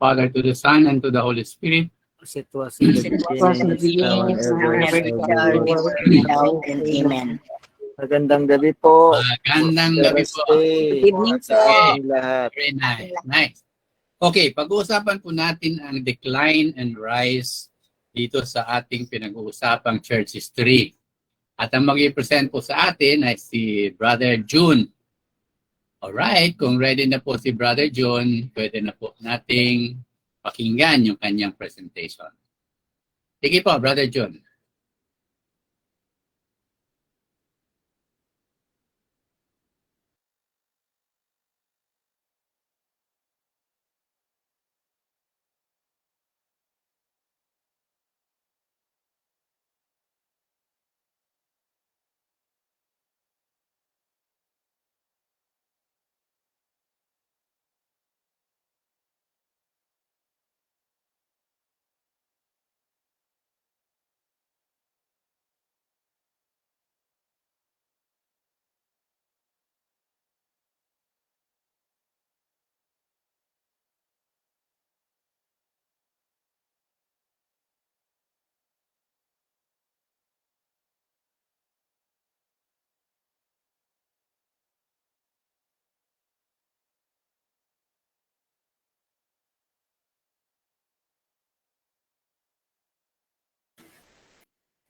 Father, to the Son, and to the Holy Spirit. As it was in the beginning, now and ever, Now and amen. Magandang gabi po. Magandang gabi po. Good evening sa po. ating lahat. Very nice. Nice. Okay, pag-uusapan po natin ang decline and rise dito sa ating pinag-uusapang church history. At ang mag-i-present po sa atin ay si Brother June. Alright, kung ready na po si Brother June, pwede na po nating pakinggan yung kanyang presentation. Sige po, Brother June.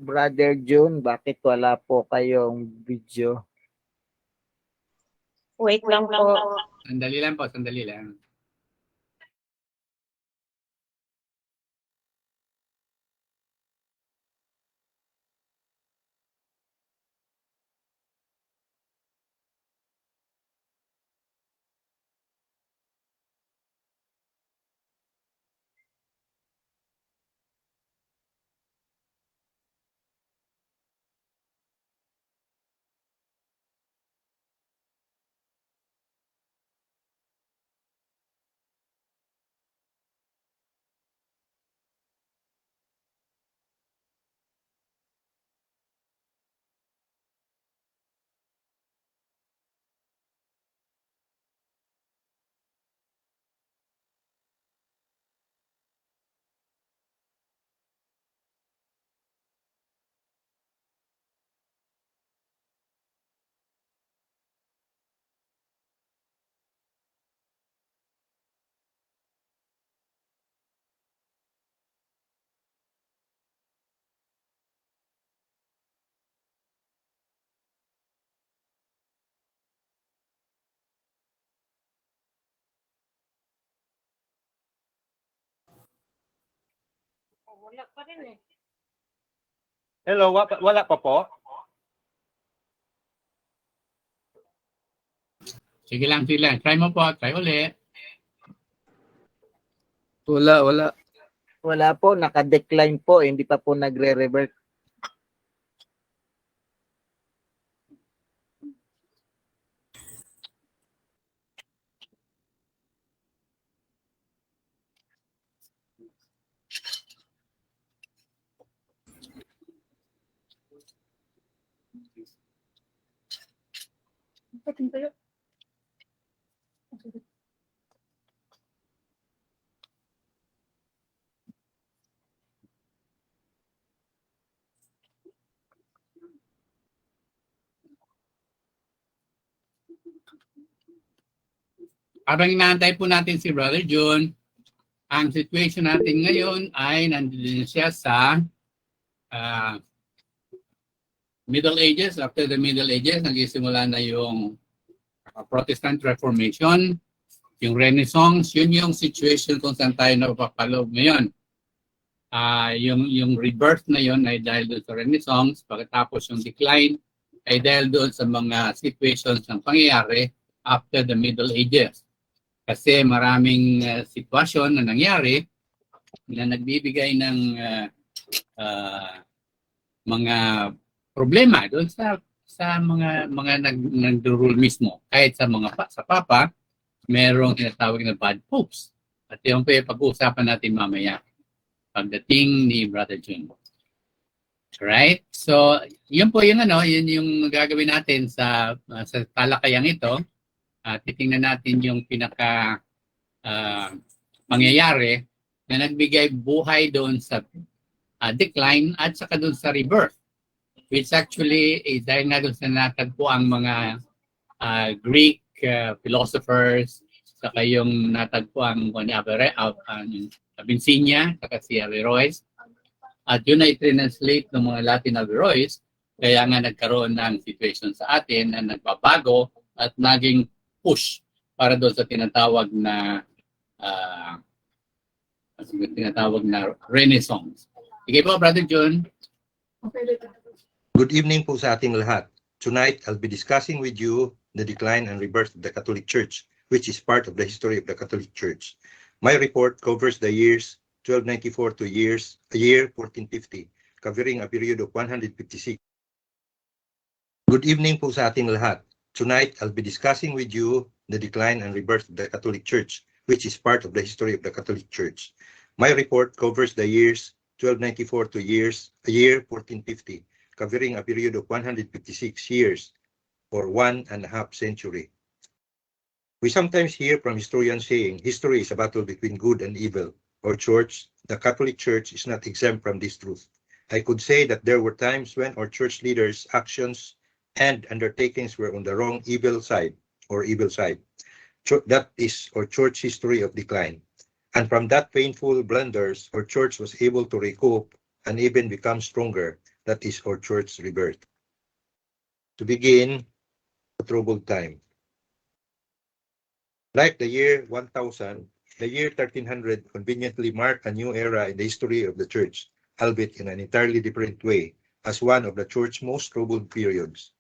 Brother June, bakit wala po kayong video? Wait lang po. Sandali lang po, sandali lang. Wala pa rin eh. Hello, wala pa po? Sige lang, sige lang. Try mo po, try ulit. Wala. Wala po, naka-decline po, hindi pa po nagre-revert. Habang inaantay po natin si Brother June, ang situation natin ngayon ay nandun siya sa Middle Ages. After the Middle Ages, nagsisimula na yung Protestant Reformation, yung Renaissance, yun yung situation kung saan tayo napapaloob ngayon. Yung rebirth na yun ay dahil doon sa Renaissance, pagkatapos yung decline ay dahil doon sa mga situations ng pangyayari after the Middle Ages. Kasi maraming sitwasyon na nangyari na nagbibigay ng mga problema doon sa mga nagdurul mismo. Kahit sa sa Papa, merong tinatawag na bad popes. At yung pag-uusapan natin mamaya pagdating ni Brother June. Right? So, yun po yung yun yung gagawin natin sa talakayang ito. Titingnan natin yung pinaka pangyayari na nagbigay buhay doon sa decline at saka doon sa rebirth. Which actually, dahil nga doon sa natagpo ang mga Greek philosophers, saka yung natagpo ang Abyssinia, saka si Averroes, at yun ay translate ng mga Latin Averroes, kaya nga nagkaroon ng situation sa atin na nagbabago at naging push para doon sa tinatawag na Renaissance. Sige po, Brother John. Good evening po sa ating lahat. Tonight, I'll be discussing with you the decline and rebirth of the Catholic Church, which is part of the history of the Catholic Church. My report covers the years 1294 to year 1450, covering a period of 156. Good evening po sa ating lahat. Tonight, I'll be discussing with you the decline and rebirth of the Catholic Church, which is part of the history of the Catholic Church. My report covers the years 1294 to year 1450, covering a period of 156 years, or 1.5 century. We sometimes hear from historians saying history is a battle between good and evil. Or church, the Catholic Church is not exempt from this truth. I could say that there were times when our church leaders' actions and undertakings were on the wrong evil side. That is our church history of decline. And from that painful blunders, our church was able to recoup and even become stronger. That is our church rebirth. To begin, a troubled time. Like the year 1000, the year 1300 conveniently marked a new era in the history of the church, albeit in an entirely different way, as one of the church's most troubled periods.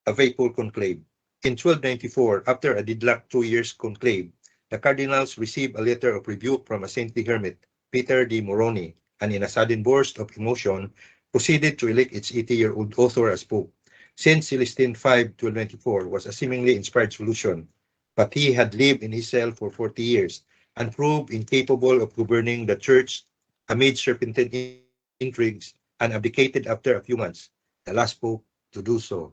A Papal conclave. In 1294, after a deadlocked 2 years conclave, the cardinals received a letter of rebuke from a saintly hermit, Peter de Moroni, and in a sudden burst of emotion, proceeded to elect its 80-year-old author as Pope. Saint Celestine V, 1294, was a seemingly inspired solution, but he had lived in his cell for 40 years and proved incapable of governing the church amid serpentine intrigues and abdicated after a few months, the last Pope to do so.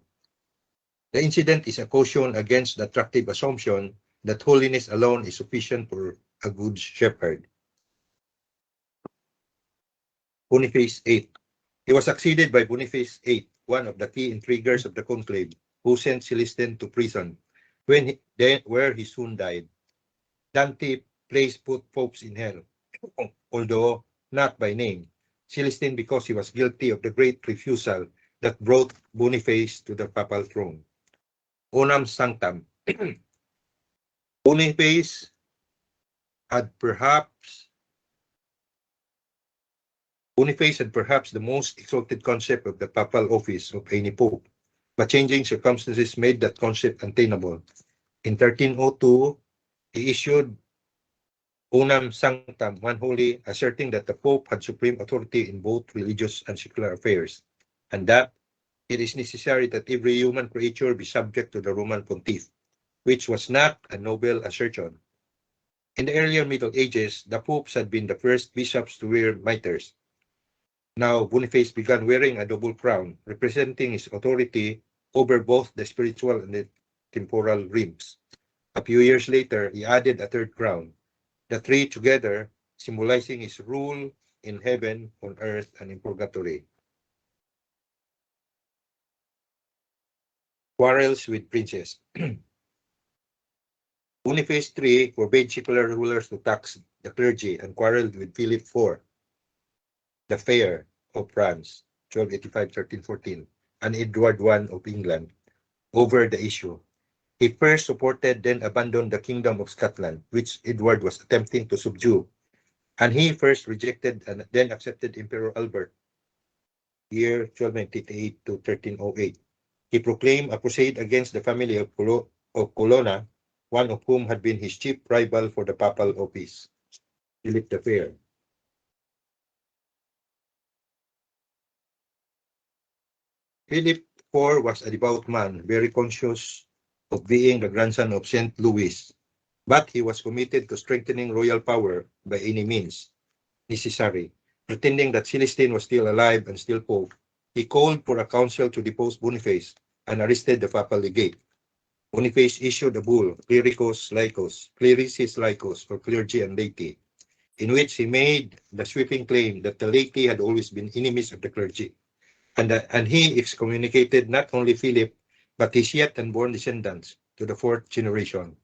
The incident is a caution against the attractive assumption that holiness alone is sufficient for a good shepherd. Boniface VIII. He was succeeded by Boniface VIII, one of the key intriguers of the conclave, who sent Celestine to prison, where he soon died. Dante placed both popes in hell, although not by name. Celestine because he was guilty of the great refusal that brought Boniface to the papal throne. Unam Sanctam. Boniface had perhaps the most exalted concept of the papal office of any pope, but changing circumstances made that concept untenable. In 1302, he issued Unam Sanctam, one holy, asserting that the pope had supreme authority in both religious and secular affairs, and that it is necessary that every human creature be subject to the Roman pontiff, which was not a noble assertion. In the earlier Middle Ages, the popes had been the first bishops to wear mitres. Now, Boniface began wearing a double crown, representing his authority over both the spiritual and the temporal realms. A few years later, he added a third crown, the three together symbolizing his rule in heaven, on earth, and in purgatory. Quarrels with princes. Boniface III forbade secular rulers to tax the clergy and quarreled with Philip IV, the Fair of France, 1285-1314, and Edward I of England over the issue. He first supported, then abandoned the Kingdom of Scotland, which Edward was attempting to subdue, and he first rejected and then accepted Emperor Albert, year 1298 to 1308. He proclaimed a crusade against the family of Colonna, one of whom had been his chief rival for the papal office, Philip the Fair. Philip IV was a devout man, very conscious of being the grandson of St. Louis, but he was committed to strengthening royal power by any means necessary. Pretending that Celestine was still alive and still Pope, he called for a council to depose Boniface and arrested the papal legate. Boniface issued a bull, Clericis Laicos, for clergy and laity, in which he made the sweeping claim that the laity had always been enemies of the clergy, and he excommunicated not only Philip, but his yet unborn descendants to the fourth generation.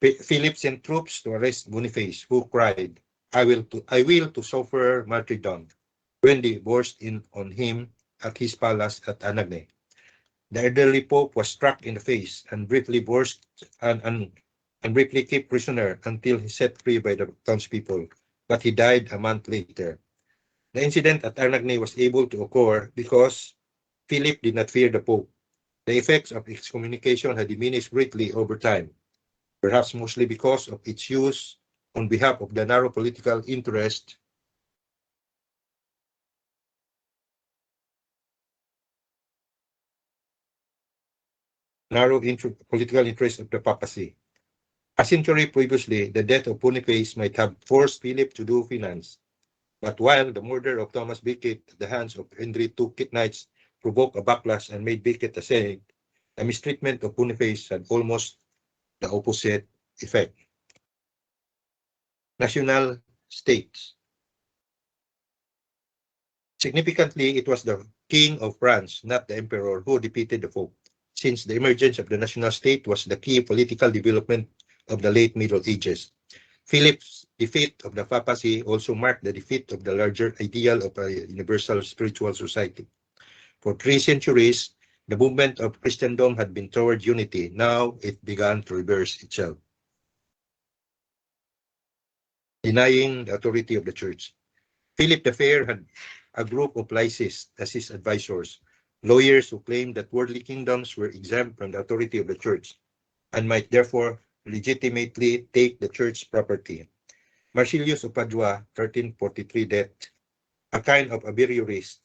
Philip sent troops to arrest Boniface, who cried, I will to suffer martyrdom, when they burst in on him at his palace at Anagne. The elderly Pope was struck in the face and briefly briefly kept prisoner until he set free by the townspeople, but he died a month later. The incident at Anagne was able to occur because Philip did not fear the Pope. The effects of excommunication had diminished greatly over time, perhaps mostly because of its use on behalf of the narrow political interest political interest of the papacy. A century previously, the death of Boniface might have forced Philip to do penance. But while the murder of Thomas Becket at the hands of Henry II Knights provoked a backlash and made Becket a saint, the mistreatment of Boniface had almost the opposite effect. National states. Significantly, it was the King of France, not the Emperor, who defeated the Pope, since the emergence of the national state was the key political development of the late Middle Ages. Philip's defeat of the papacy also marked the defeat of the larger ideal of a universal spiritual society. For 3 centuries, the movement of Christendom had been toward unity. Now it began to reverse itself, denying the authority of the Church. Philip the Fair had a group of lycists as his advisors, lawyers who claimed that worldly kingdoms were exempt from the authority of the Church and might therefore legitimately take the Church property. Marsilius of Padua, 1343 death, a kind of Averroist,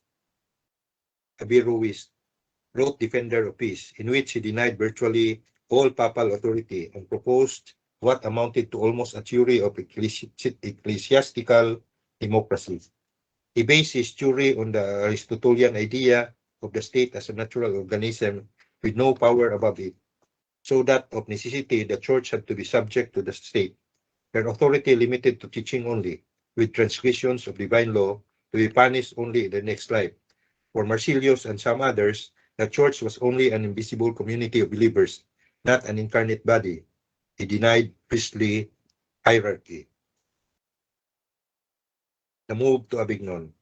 wrote Defender of Peace, in which he denied virtually all papal authority and proposed what amounted to almost a theory of ecclesiastical democracy. He based his theory on the Aristotelian idea of the state as a natural organism with no power above it, so that of necessity the Church had to be subject to the state, her authority limited to teaching only, with transgressions of divine law to be punished only in the next life. For Marsilius and some others, the Church was only an invisible community of believers, not an incarnate body. He denied priestly hierarchy. The move to Avignon.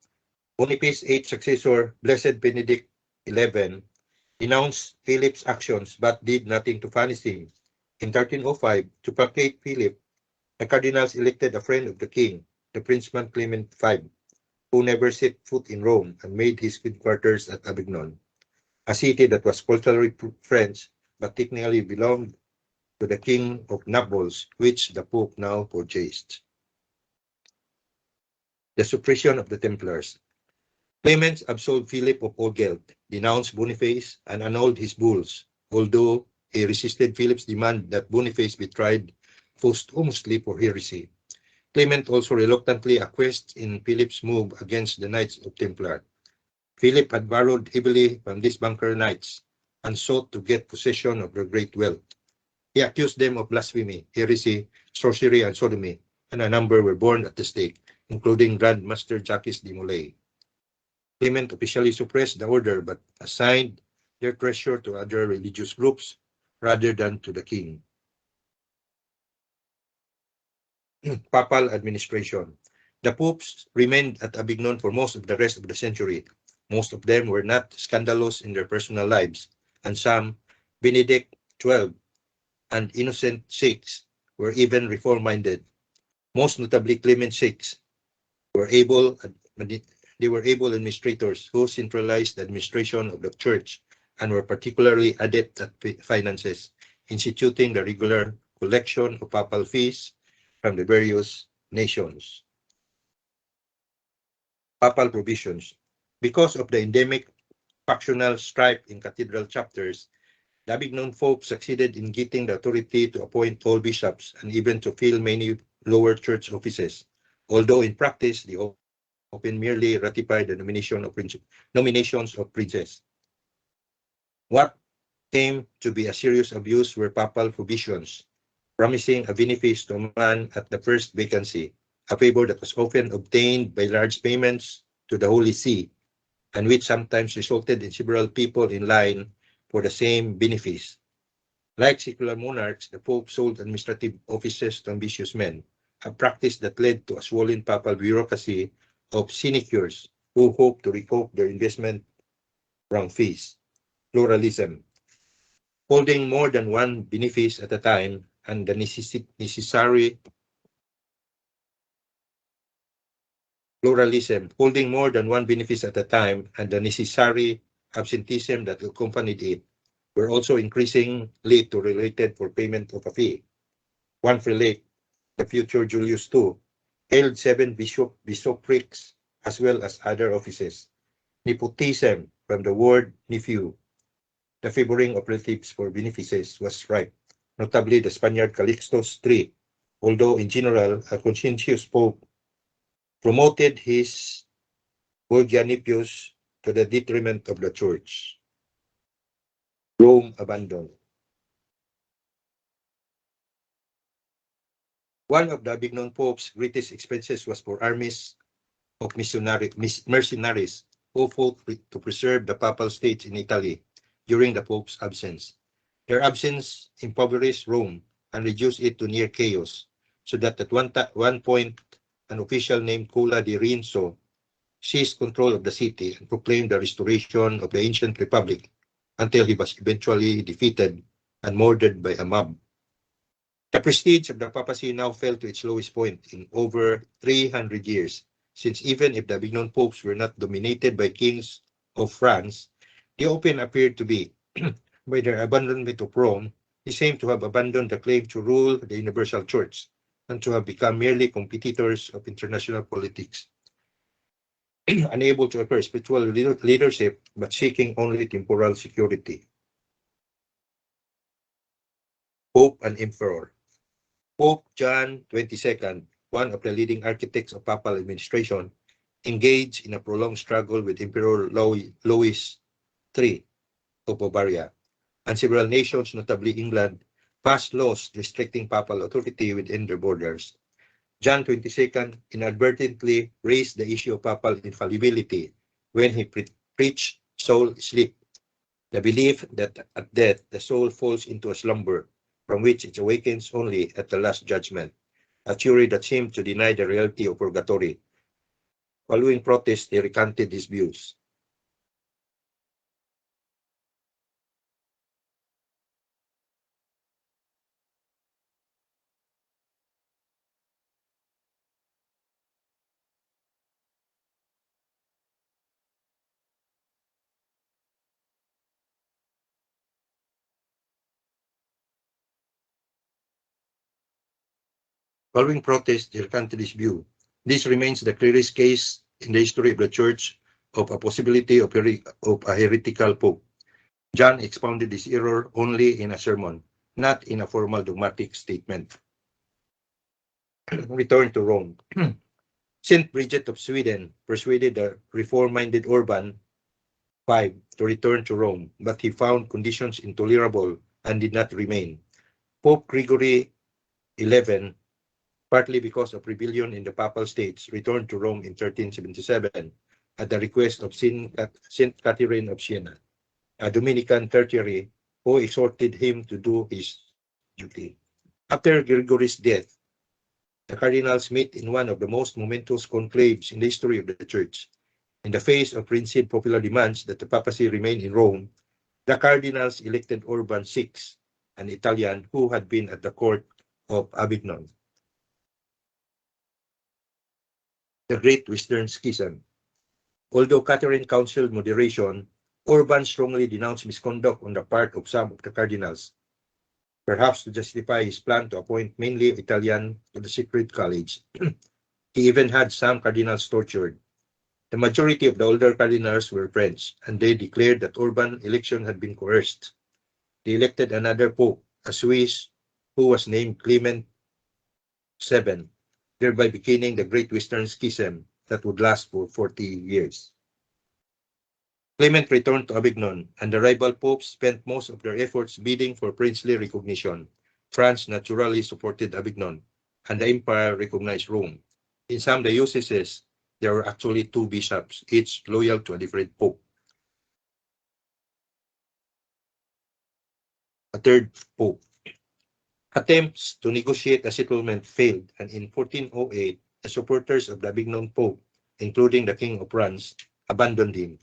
Boniface's 8th successor, Blessed Benedict XI, denounced Philip's actions but did nothing to punish him. In 1305, to placate Philip, the cardinals elected a friend of the king, the Princeman Clement V, who never set foot in Rome and made his headquarters at Avignon, a city that was culturally French but technically belonged to the King of Naples, which the Pope now purchased. The suppression of the Templars. Clement absolved Philip of all guilt, denounced Boniface, and annulled his bulls, although he resisted Philip's demand that Boniface be tried posthumously for heresy. Clement also reluctantly acquiesced in Philip's move against the Knights of Templar. Philip had borrowed heavily from these banker knights and sought to get possession of their great wealth. He accused them of blasphemy, heresy, sorcery, and sodomy, and a number were burned at the stake, including Grand Master Jacques de Molay. Clement officially suppressed the order but assigned their treasure to other religious groups rather than to the king. Papal Administration. The popes remained at Avignon for most of the rest of the century. Most of them were not scandalous in their personal lives, and some, Benedict XII and Innocent VI, were even reform-minded. Most notably Clement VI, they were able administrators who centralized the administration of the church and were particularly adept at finances, instituting the regular collection of papal fees from the various nations. Papal provisions. Because of the endemic factional strife in cathedral chapters, the Avignon folk succeeded in getting the authority to appoint all bishops and even to fill many lower church offices, although in practice they often merely ratified the nominations of princes. What came to be a serious abuse were papal provisions, promising a benefice to a man at the first vacancy, a favor that was often obtained by large payments to the Holy See, and which sometimes resulted in several people in line for the same benefice. Like secular monarchs, the Pope sold administrative offices to ambitious men, a practice that led to a swollen papal bureaucracy of sinecures who hoped to recoup their investment from fees. Pluralism. Holding more than one benefice at a time and the necessary pluralism, holding more than one benefice at a time and the necessary absenteeism that accompanied it, were also increasingly related for payment of a fee. One prelate, the future Julius II, held 7 bishoprics as well as other offices. Nepotism, from the word nephew, the favoring of relatives for benefices, was ripe, notably the Spaniard Calixtus III, although in general a conscientious pope promoted his Bulgarnipius to the detriment of the church. Rome abandoned. One of the Avignon Pope's greatest expenses was for armies of mercenaries who fought to preserve the papal states in Italy during the Pope's absence. Their absence impoverished Rome and reduced it to near chaos, so that at one point an official named Cola di Rienzo seized control of the city and proclaimed the restoration of the ancient republic until he was eventually defeated and murdered by a mob. The prestige of the papacy now fell to its lowest point in over 300 years, since even if the Avignon popes were not dominated by kings of France, they often appeared to be. By their abandonment of Rome, they seem to have abandoned the claim to rule the universal church and to have become merely competitors of international politics, unable to offer spiritual leadership but seeking only temporal security. Pope and Emperor. Pope John XXII, one of the leading architects of Papal Administration, engaged in a prolonged struggle with Emperor Louis III of Bavaria, and several nations, notably England, passed laws restricting papal authority within their borders. John XXII inadvertently raised the issue of papal infallibility when he preached soul sleep, the belief that at death the soul falls into a slumber from which it awakens only at the last judgment, a theory that seemed to deny the reality of purgatory. Following protests, he recanted his views. Following protests, he recanted his view. This remains the clearest case in the history of the Church of a possibility of a heretical pope. John expounded this error only in a sermon, not in a formal dogmatic statement. Return to Rome. Saint Bridget of Sweden persuaded the reform-minded Urban V to return to Rome, but he found conditions intolerable and did not remain. Pope Gregory XI, partly because of rebellion in the Papal States, returned to Rome in 1377 at the request of Saint Katherine of Siena, a Dominican tertiary who exhorted him to do his duty. After Gregory's death, the cardinals met in one of the most momentous conclaves in the history of the Church. In the face of frenzied popular demands that the papacy remain in Rome, the cardinals elected Urban VI, an Italian who had been at the court of Avignon. The Great Western Schism. Although Katherine counseled moderation, Urban strongly denounced misconduct on the part of some of the cardinals, perhaps to justify his plan to appoint mainly Italian to the Sacred College. He even had some cardinals tortured. The majority of the older cardinals were French, and they declared that Urban's election had been coerced. They elected another pope, a Swiss, who was named Clement VII, thereby beginning the Great Western Schism that would last for 40 years. Clement returned to Avignon, and the rival popes spent most of their efforts bidding for princely recognition. France naturally supported Avignon, and the empire recognized Rome. In some dioceses, there were actually two bishops, each loyal to a different pope. A third pope. Attempts to negotiate a settlement failed, and in 1408, the supporters of the Avignon pope, including the King of France, abandoned him.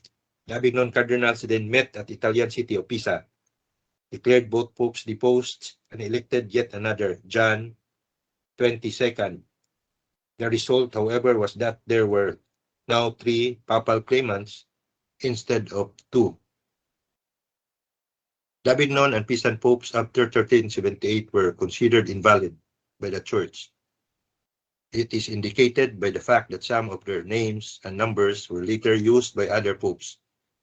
The Avignon cardinals then met at the Italian city of Pisa, declared both popes deposed, and elected yet another, John 22nd. The result, however, was that there were now 3 papal claimants instead of 2. The Avignon and Pisan popes after 1378 were considered invalid by the Church. It is indicated by the fact that some of their names and numbers were later used by other popes,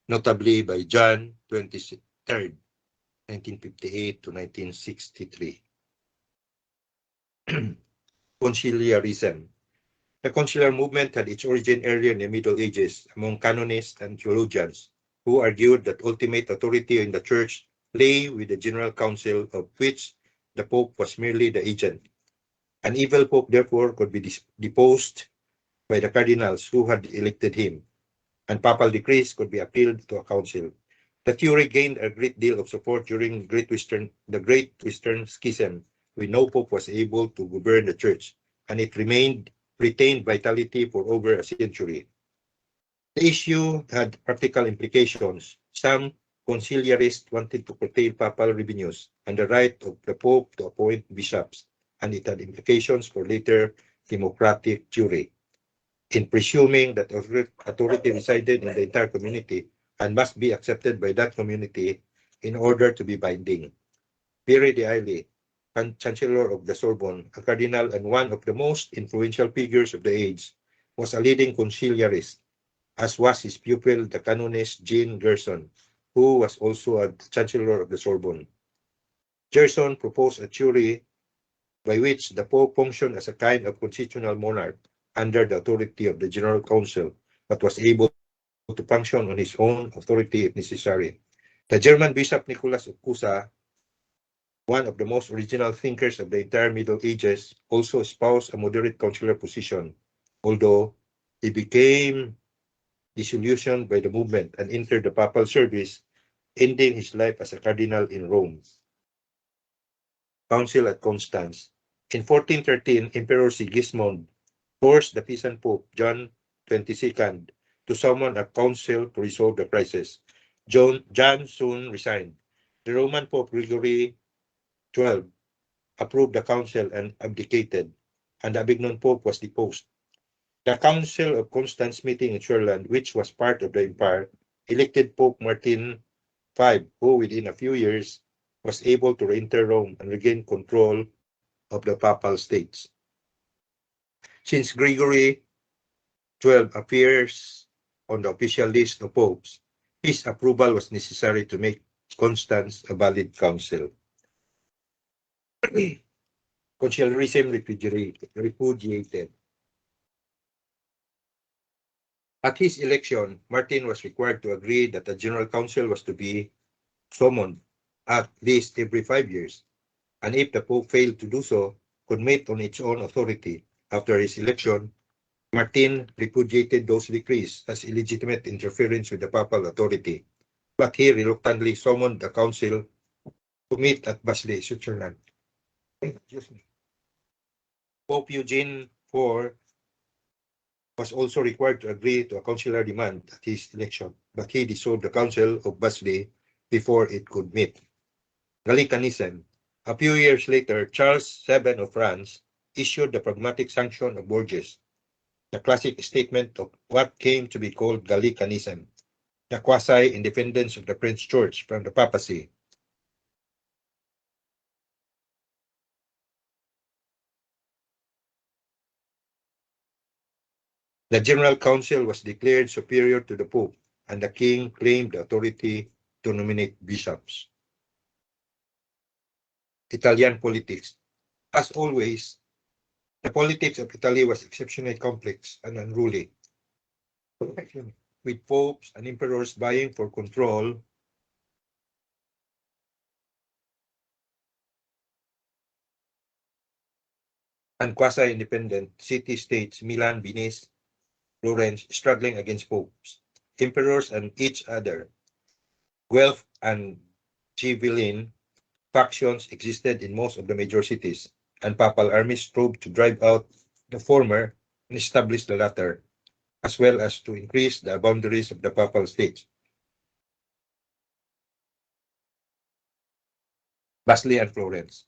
notably by John 23rd, 1958 to 1963. Conciliarism. The conciliar movement had its origin earlier in the Middle Ages among canonists and theologians who argued that ultimate authority in the Church lay with the General Council, of which the Pope was merely the agent. An evil Pope, therefore, could be deposed by the cardinals who had elected him, and papal decrees could be appealed to a council. The theory gained a great deal of support during the Great Western Schism, when no Pope was able to govern the Church, and it retained vitality for over a century. The issue had practical implications. Some conciliarists wanted to curtail papal revenues and the right of the Pope to appoint bishops, and it had implications for later democratic theory, in presuming that authority resided in the entire community and must be accepted by that community in order to be binding. Pierre de Ailly, Chancellor of the Sorbonne, a cardinal and one of the most influential figures of the age, was a leading conciliarist, as was his pupil, the canonist Jean Gerson, who was also a Chancellor of the Sorbonne. Gerson proposed a theory by which the Pope functioned as a kind of constitutional monarch under the authority of the General Council, but was able to function on his own authority if necessary. The German Bishop Nicholas of Cusa, one of the most original thinkers of the entire Middle Ages, also espoused a moderate conciliar position, although he became disillusioned by the movement and entered the papal service, ending his life as a cardinal in Rome. Council at Constance. In 1413, Emperor Sigismund forced the Pisan Pope, John 22nd, to summon a council to resolve the crisis. John soon resigned. The Roman Pope Gregory XII approved the council and abdicated, and the Avignon Pope was deposed. The Council of Constance meeting in Switzerland, which was part of the empire, elected Pope Martin V, who within a few years was able to re-enter Rome and regain control of the Papal States. Since Gregory XII appears on the official list of popes, his approval was necessary to make Constance a valid council. Conciliarism repudiated. At his election, Martin was required to agree that the General Council was to be summoned at least every 5 years, and if the Pope failed to do so, could meet on its own authority. After his election, Martin repudiated those decrees as illegitimate interference with the papal authority, but he reluctantly summoned the council to meet at Basel, Switzerland. Pope Eugene IV was also required to agree to a consular demand at his election, but he dissolved the Council of Basel before it could meet. Gallicanism. A few years later, Charles VII of France issued the pragmatic sanction of Bourges, the classic statement of what came to be called Gallicanism, the quasi-independence of the French Church from the papacy. The General Council was declared superior to the Pope, and the King claimed the authority to nominate bishops. Italian politics. As always, the politics of Italy was exceptionally complex and unruly. with popes and emperors vying for control and quasi-independent city-states, Milan, Venice, Florence, struggling against popes, emperors, and each other. Guelph and Ghibelline factions existed in most of the major cities, and papal armies strove to drive out the former and establish the latter, as well as to increase the boundaries of the papal states. Basli and Florence.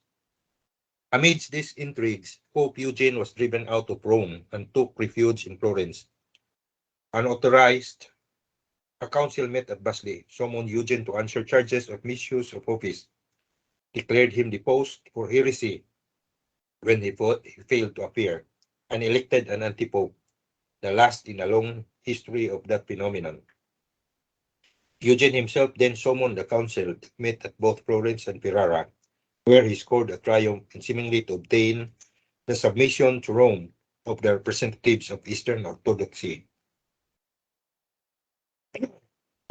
Amidst these intrigues, Pope Eugene was driven out of Rome and took refuge in Florence. Unauthorized, a council met at Basli, summoned Eugene to answer charges of misuse of office, declared him deposed for heresy when he failed to appear, and elected an anti-pope, the last in a long history of that phenomenon. Eugene himself then summoned the council that met at both Florence and Ferrara, where he scored a triumph and seemingly to obtain the submission to Rome of the representatives of Eastern Orthodoxy.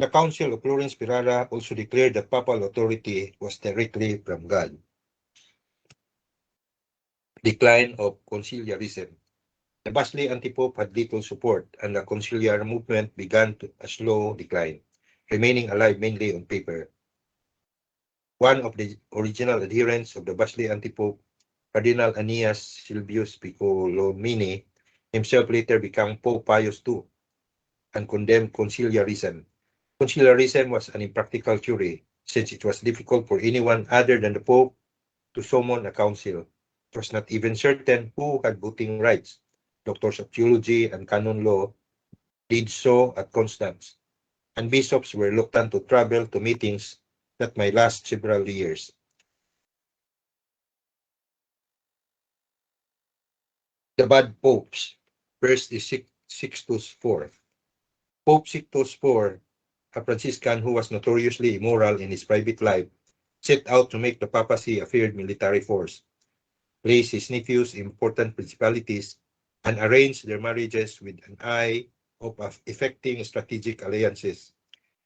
The Council of Florence-Ferrara also declared that papal authority was directly from God. Decline of Conciliarism. The Basli anti-pope had little support, and the conciliar movement began a slow decline, remaining alive mainly on paper. One of the original adherents of the Basli anti-pope, Cardinal Aeneas Silvius Piccolomini, himself later became Pope Pius II and condemned conciliarism. Conciliarism was an impractical theory, since it was difficult for anyone other than the Pope to summon a council. It was not even certain who had voting rights. Doctors of theology and canon law did so at Constance, and bishops were reluctant to travel to meetings that might last several years. The bad popes. First is Sixtus IV. Pope Sixtus IV, a Franciscan who was notoriously immoral in his private life, set out to make the papacy a feared military force, place his nephews in important principalities, and arrange their marriages with an eye of effecting strategic alliances.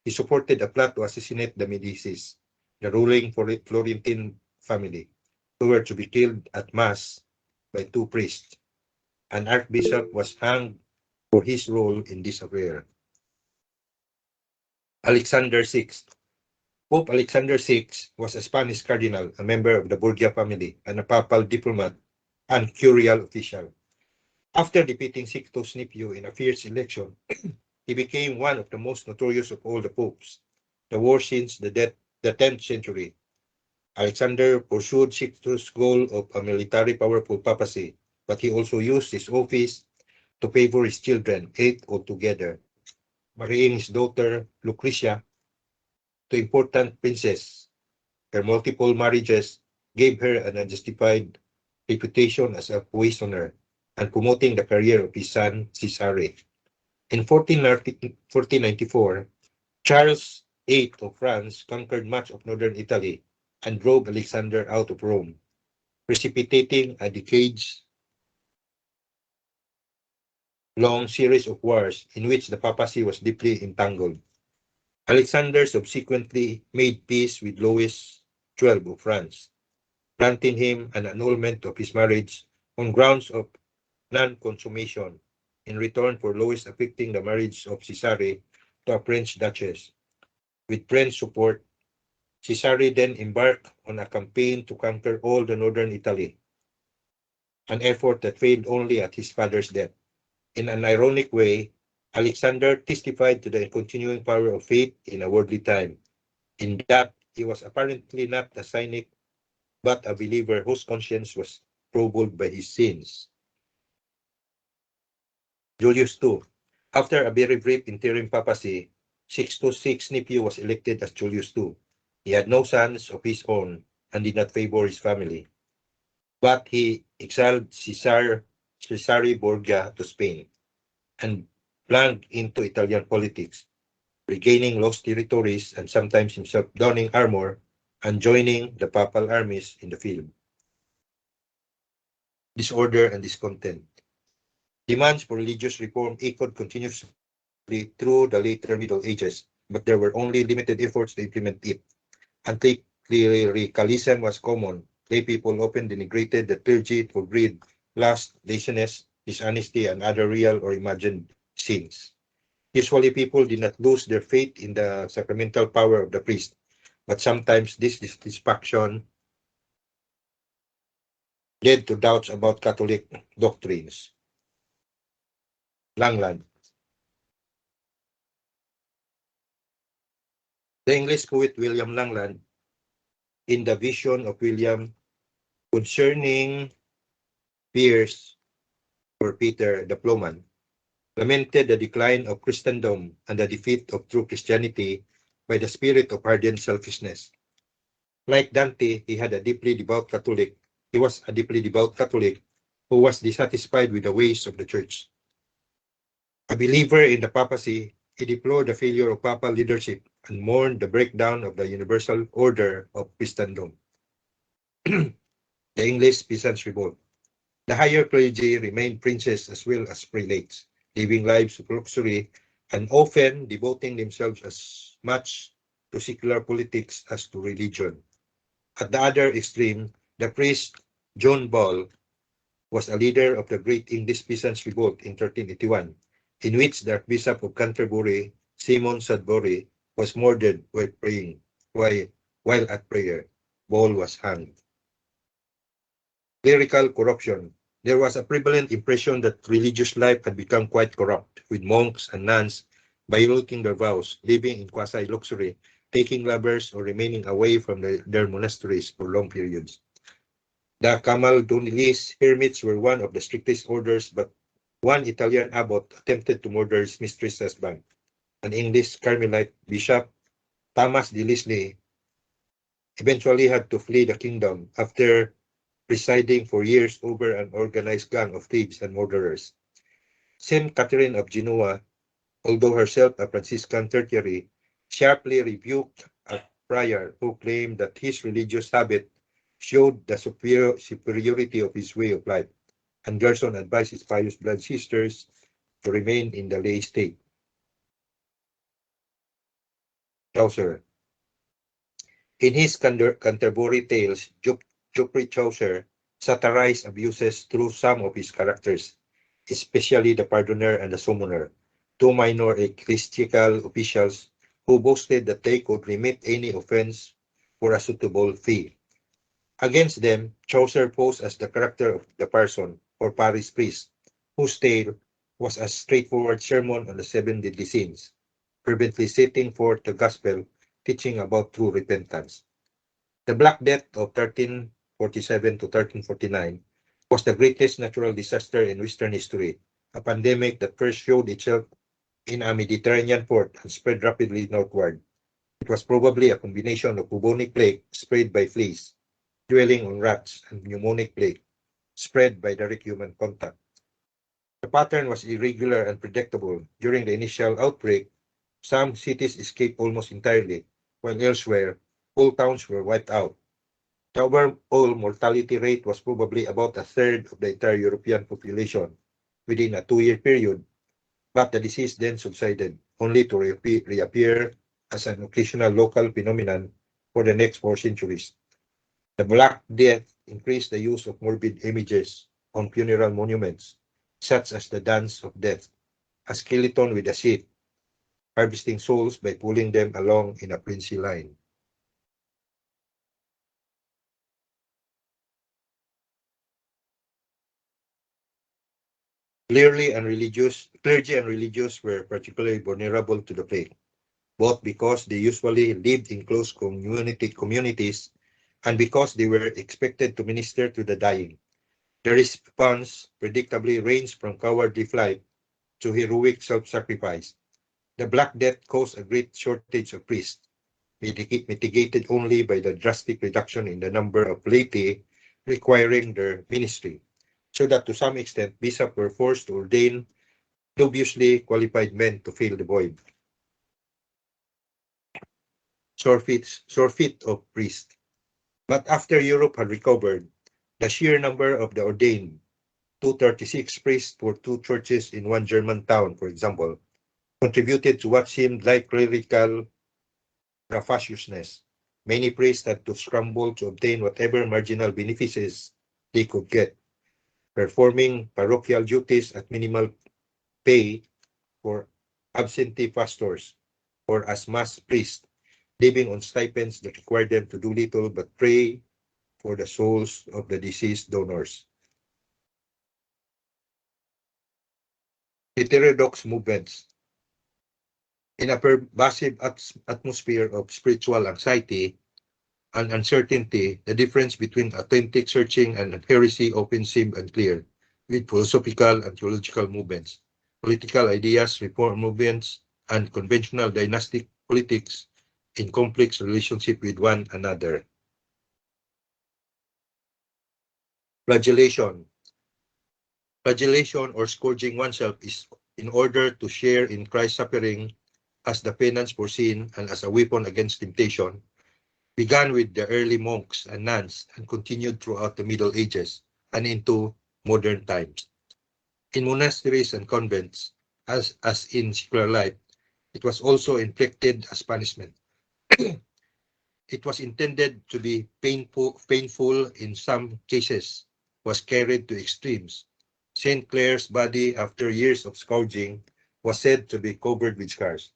He supported a plot to assassinate the Medicis, the ruling Florentine family, who were to be killed at Mass by two priests. An archbishop was hanged for his role in this affair. Alexander VI. Pope Alexander VI was a Spanish cardinal, a member of the Borgia family, and a papal diplomat and curial official. After defeating Sixtus' nephew in a fierce election, he became one of the most notorious of all the popes, the worst since the 10th century. Alexander pursued Sixtus' goal of a military powerful papacy, but he also used his office to favor his children, 8 altogether, marrying his daughter Lucretia to important princes. Her multiple marriages gave her an unjustified reputation as a poisoner and promoting the career of his son Cesare. In 1494, Charles VIII of France conquered much of northern Italy and drove Alexander out of Rome, precipitating a decades-long series of wars in which the papacy was deeply entangled. Alexander subsequently made peace with Louis XII of France, granting him an annulment of his marriage on grounds of non-consummation in return for Louis affecting the marriage of Cesare to a French duchess. With French support, Cesare then embarked on a campaign to conquer all the northern Italy, an effort that failed only at his father's death. In an ironic way, Alexander testified to the continuing power of faith in a worldly time, in that he was apparently not a cynic, but a believer whose conscience was troubled by his sins. Julius II. After a very brief interim papacy, Sixtus VI's nephew was elected as Julius II. He had no sons of his own and did not favor his family, but he exiled Cesare Borgia to Spain and plunged into Italian politics, regaining lost territories and sometimes himself donning armor and joining the papal armies in the field. Disorder and discontent. Demands for religious reform echoed continuously through the later Middle Ages, but there were only limited efforts to implement it. Anti-clericalism was common. Lay people often denigrated the clergy for greed, lust, laziness, dishonesty, and other real or imagined sins. Usually, people did not lose their faith in the sacramental power of the priest, but sometimes this dissatisfaction led to doubts about Catholic doctrines. Langland. The English poet William Langland, in the vision of William concerning Piers or Peter the Plowman, lamented the decline of Christendom and the defeat of true Christianity by the spirit of ardent selfishness. Like Dante, he was a deeply devout Catholic who was dissatisfied with the ways of the Church. A believer in the papacy, he deplored the failure of papal leadership and mourned the breakdown of the universal order of Christendom. The English Peasants' Revolt. The higher clergy remained princes as well as prelates, living lives of luxury and often devoting themselves as much to secular politics as to religion. At the other extreme, the priest John Ball was a leader of the Great English Peasants' Revolt in 1381, in which the Archbishop of Canterbury, Simon Sudbury, was murdered while praying. While at prayer, Ball was hanged. Clerical corruption. There was a prevalent impression that religious life had become quite corrupt, with monks and nuns violating their vows, living in quasi-luxury, taking lovers, or remaining away from their monasteries for long periods. The Camaldolese hermits were one of the strictest orders, but one Italian abbot attempted to murder his mistress' husband. An English Carmelite bishop, Thomas de Lisle, eventually had to flee the kingdom after presiding for years over an organized gang of thieves and murderers. Saint Katherine of Genoa, although herself a Franciscan tertiary, sharply rebuked a friar who claimed that his religious habit showed the superiority of his way of life, and Gerson advised his pious blood sisters to remain in the lay state. Chaucer. In his Canterbury Tales, Geoffrey Chaucer satirized abuses through some of his characters, especially the pardoner and the summoner, two minor ecclesiastical officials who boasted that they could remit any offense for a suitable fee. Against them, Chaucer posed as the character of the parson, or parish priest, whose tale was a straightforward sermon on the 7 deadly sins, fervently setting forth the gospel, teaching about true repentance. The Black Death of 1347 to 1349 was the greatest natural disaster in Western history, a pandemic that first showed itself in a Mediterranean port and spread rapidly northward. It was probably a combination of bubonic plague spread by fleas, dwelling on rats, and pneumonic plague spread by direct human contact. The pattern was irregular and predictable. During the initial outbreak, some cities escaped almost entirely, while elsewhere, whole towns were wiped out. The overall mortality rate was probably about a third of the entire European population within a 2-year period, but the disease then subsided, only to reappear as an occasional local phenomenon for the next 4 centuries. The Black Death increased the use of morbid images on funeral monuments, such as the Dance of Death, a skeleton with a sheath, harvesting souls by pulling them along in a princely line. Clergy and religious were particularly vulnerable to the plague, both because they usually lived in close communities and because they were expected to minister to the dying. The response predictably ranged from cowardly flight to heroic self-sacrifice. The Black Death caused a great shortage of priests, mitigated only by the drastic reduction in the number of laity requiring their ministry, so that to some extent bishops were forced to ordain dubiously qualified men to fill the void. Surfeit of priests. But after Europe had recovered, the sheer number of the ordained, 236 priests for 2 churches in one German town, for example, contributed to what seemed like clerical rafaciousness. Many priests had to scramble to obtain whatever marginal benefices they could get, performing parochial duties at minimal pay for absentee pastors or as mass priests, living on stipends that required them to do little but pray for the souls of the deceased donors. Heterodox movements. In a pervasive atmosphere of spiritual anxiety and uncertainty, the difference between authentic searching and heresy often seemed unclear, with philosophical and theological movements, political ideas, reform movements, and conventional dynastic politics in complex relationship with one another. Flagellation. Flagellation or scourging oneself is in order to share in Christ's suffering as the penance for sin and as a weapon against temptation, began with the early monks and nuns and continued throughout the Middle Ages and into modern times. In monasteries and convents, as in secular life, it was also inflicted as punishment. It was intended to be painful in some cases, was carried to extremes. St. Clare's body, after years of scourging, was said to be covered with scars.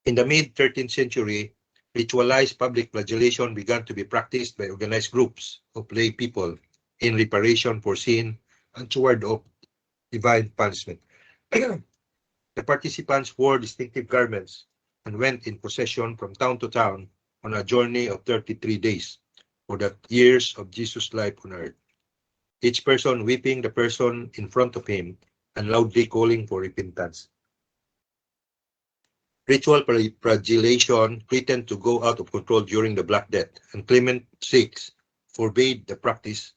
In the mid-13th century, ritualized public flagellation began to be practiced by organized groups of lay people in reparation for sin and toward of divine punishment. The participants wore distinctive garments and went in procession from town to town on a journey of 33 days for the years of Jesus' life on earth. Each person whipping the person in front of him and loudly calling for repentance. Ritual flagellation threatened to go out of control during the Black Death, and Clement VI forbade the practice,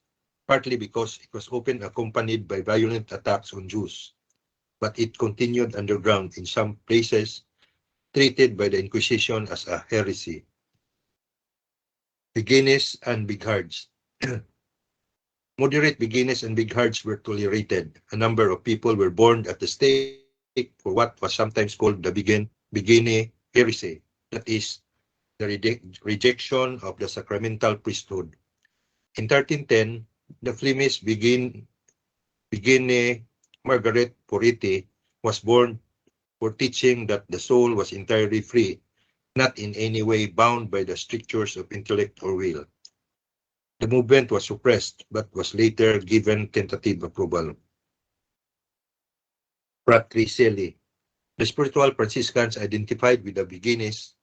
partly because it was often accompanied by violent attacks on Jews. But it continued underground in some places, treated by the Inquisition as a heresy. Beginners and Bighards. Moderate beginners and Bighards were tolerated. A number of people were burned at the stake for what was sometimes called the Beginne heresy, that is, the rejection of the sacramental priesthood. In 1310, the Flemish Beginne Margaret Porete was burned for teaching that the soul was entirely free, not in any way bound by the strictures of intellect or will. The movement was suppressed, but was later given tentative approval. Fratricelli. The spiritual Franciscans identified with the Beginnes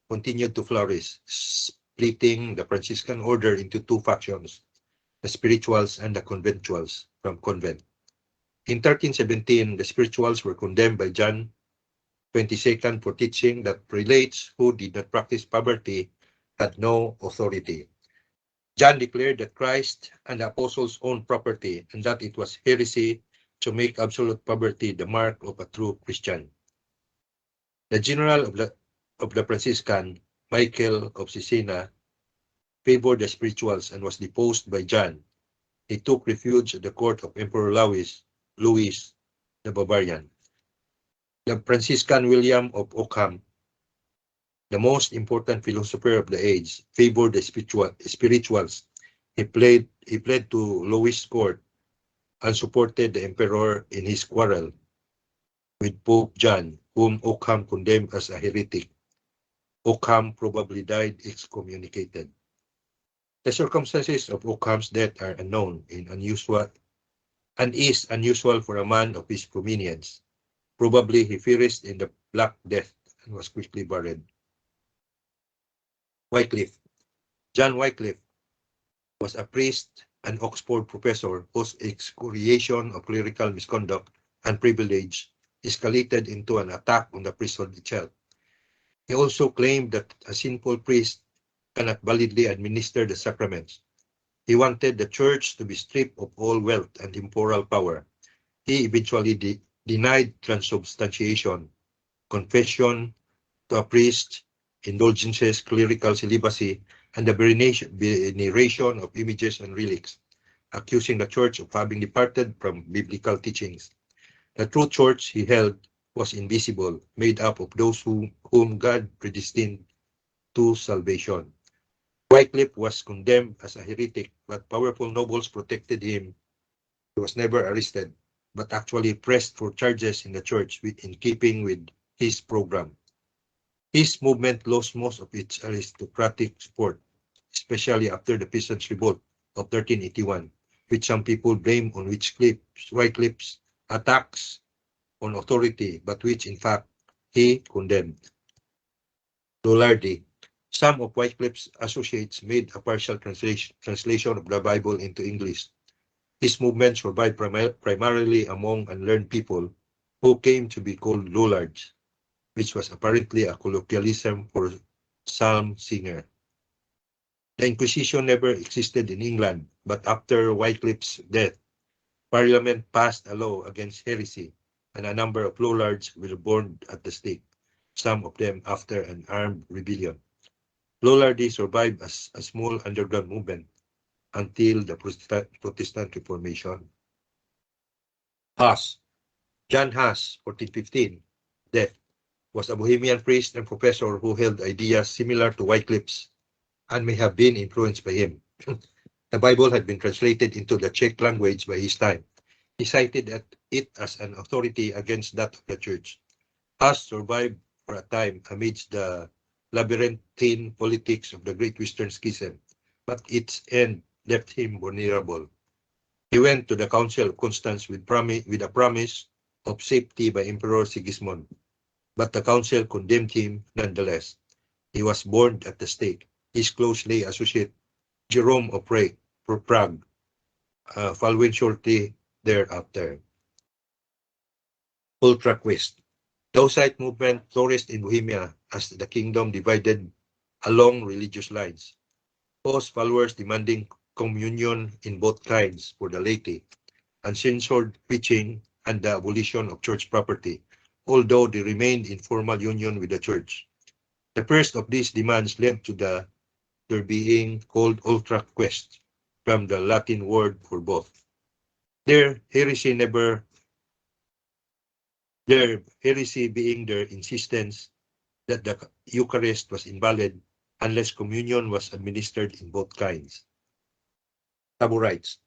continued to flourish, splitting the Franciscan order into two factions, the spirituals and the conventuals from convent. In 1317, the spirituals were condemned by John XXII for teaching that prelates who did not practice poverty had no authority. John declared that Christ and the apostles owned property and that it was heresy to make absolute poverty the mark of a true Christian. The general of the Franciscan, Michael of Cesena, favored the spirituals and was deposed by John. He took refuge at the court of Emperor Louis the Bavarian. The Franciscan William of Ockham, the most important philosopher of the age, favored the spirituals. He fled to Louis' court and supported the emperor in his quarrel with Pope John, whom Ockham condemned as a heretic. Ockham probably died excommunicated. The circumstances of Ockham's death are unknown and is unusual for a man of his prominence. Probably he perished in the Black Death and was quickly buried. Wycliffe. John Wycliffe was a priest and Oxford professor whose excoriation of clerical misconduct and privilege escalated into an attack on the priesthood itself. He also claimed that a sinful priest cannot validly administer the sacraments. He wanted the church to be stripped of all wealth and temporal power. He eventually denied transubstantiation, confession to a priest, indulgences, clerical celibacy, and the veneration of images and relics, accusing the church of having departed from biblical teachings. The true church he held was invisible, made up of those whom God predestined to salvation. Wycliffe was condemned as a heretic, but powerful nobles protected him. He was never arrested, but actually pressed for charges in the church in keeping with his program. His movement lost most of its aristocratic support, especially after the Peasants' Revolt of 1381, which some people blame on Wycliffe's attacks on authority, but which in fact he condemned. Lollardy. Some of Wycliffe's associates made a partial translation of the Bible into English. His movement survived primarily among unlearned people who came to be called Lollards, which was apparently a colloquialism for psalm singer. The Inquisition never existed in England, but after Wycliffe's death, Parliament passed a law against heresy, and a number of Lollards were burned at the stake, some of them after an armed rebellion. Lollardy survived as a small underground movement until the Protestant Reformation. Huss. John Huss, 1415, death, was a Bohemian priest and professor who held ideas similar to Wycliffe's and may have been influenced by him. The Bible had been translated into the Czech language by his time. He cited it as an authority against that of the church. Huss survived for a time amidst the labyrinthine politics of the Great Western Schism, but its end left him vulnerable. He went to the Council of Constance with a promise of safety by Emperor Sigismund, but the council condemned him nonetheless. He was burned at the stake. His closely associate, Jerome of Prague, following shortly thereafter. Ultra-Quest. The Hussite movement flourished in Bohemia as the kingdom divided along religious lines. Huss followers demanding communion in both kinds for the laity, uncensored preaching, and the abolition of church property, although they remained in formal union with the church. The first of these demands led to their being called ultra-quest, from the Latin word for both. Their heresy being their insistence that the Eucharist was invalid unless communion was administered in both kinds. Taborites.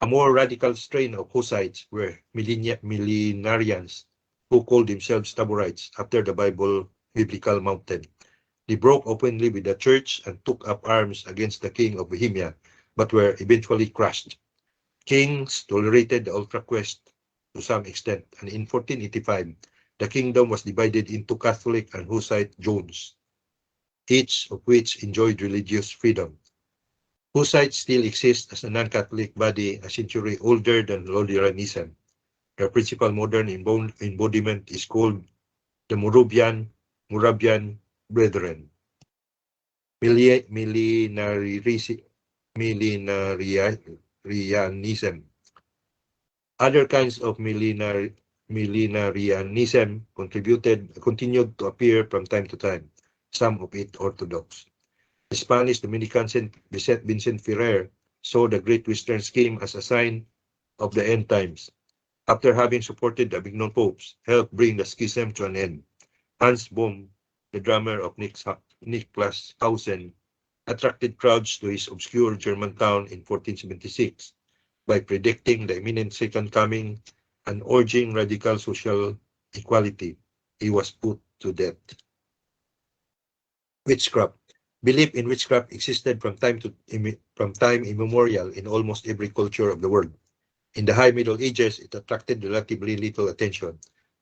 A more radical strain of Hussites were millenarians who called themselves Taborites after the biblical mountain. They broke openly with the church and took up arms against the king of Bohemia, but were eventually crushed. Kings tolerated the ultra-quest to some extent, and in 1485, the kingdom was divided into Catholic and Hussite zones, each of which enjoyed religious freedom. Hussites still exist as a non-Catholic body a century older than Lollardyism. Their principal modern embodiment is called the Moravian Brethren. Millenarianism. Other kinds of millenarianism continued to appear from time to time, some of it orthodox. The Spanish Dominican Saint Vincent Ferrer saw the Great Western Scheme as a sign of the end times. After having supported the Avignon popes, helped bring the schism to an end. Hans Bohm, the drummer of Niklashausen, attracted crowds to his obscure German town in 1476 by predicting the imminent Second Coming and urging radical social equality. He was put to death. Witchcraft. Belief in witchcraft existed from time immemorial in almost every culture of the world. In the High Middle Ages, it attracted relatively little attention.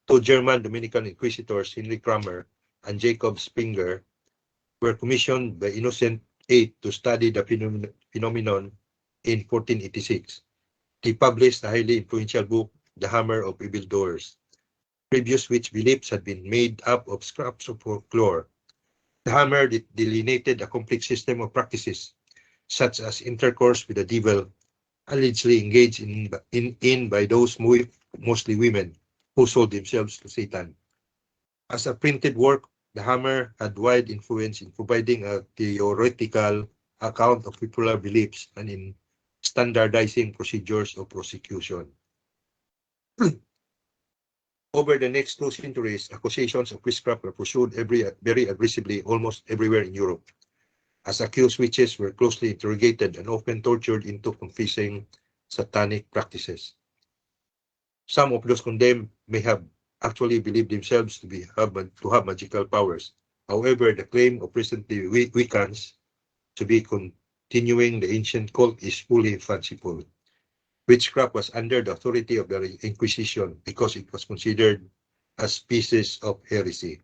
Two German Dominican inquisitors, Henry Kramer and Jacob Springer, were commissioned by Innocent VIII to study the phenomenon in 1486. They published a highly influential book, The Hammer of Evildoers, previous which beliefs had been made up of scraps of folklore. The Hammer delineated a complex system of practices, such as intercourse with the devil, allegedly engaged in by those mostly women who sold themselves to Satan. As a printed work, The Hammer had wide influence in providing a theoretical account of popular beliefs and in standardizing procedures of prosecution. Over the next 2 centuries, accusations of witchcraft were pursued very aggressively almost everywhere in Europe, as accused witches were closely interrogated and often tortured into confessing satanic practices. Some of those condemned may have actually believed themselves to have magical powers. However, the claim of present-day Wiccans to be continuing the ancient cult is fully fanciful. Witchcraft was under the authority of the Inquisition because it was considered as species of heresy.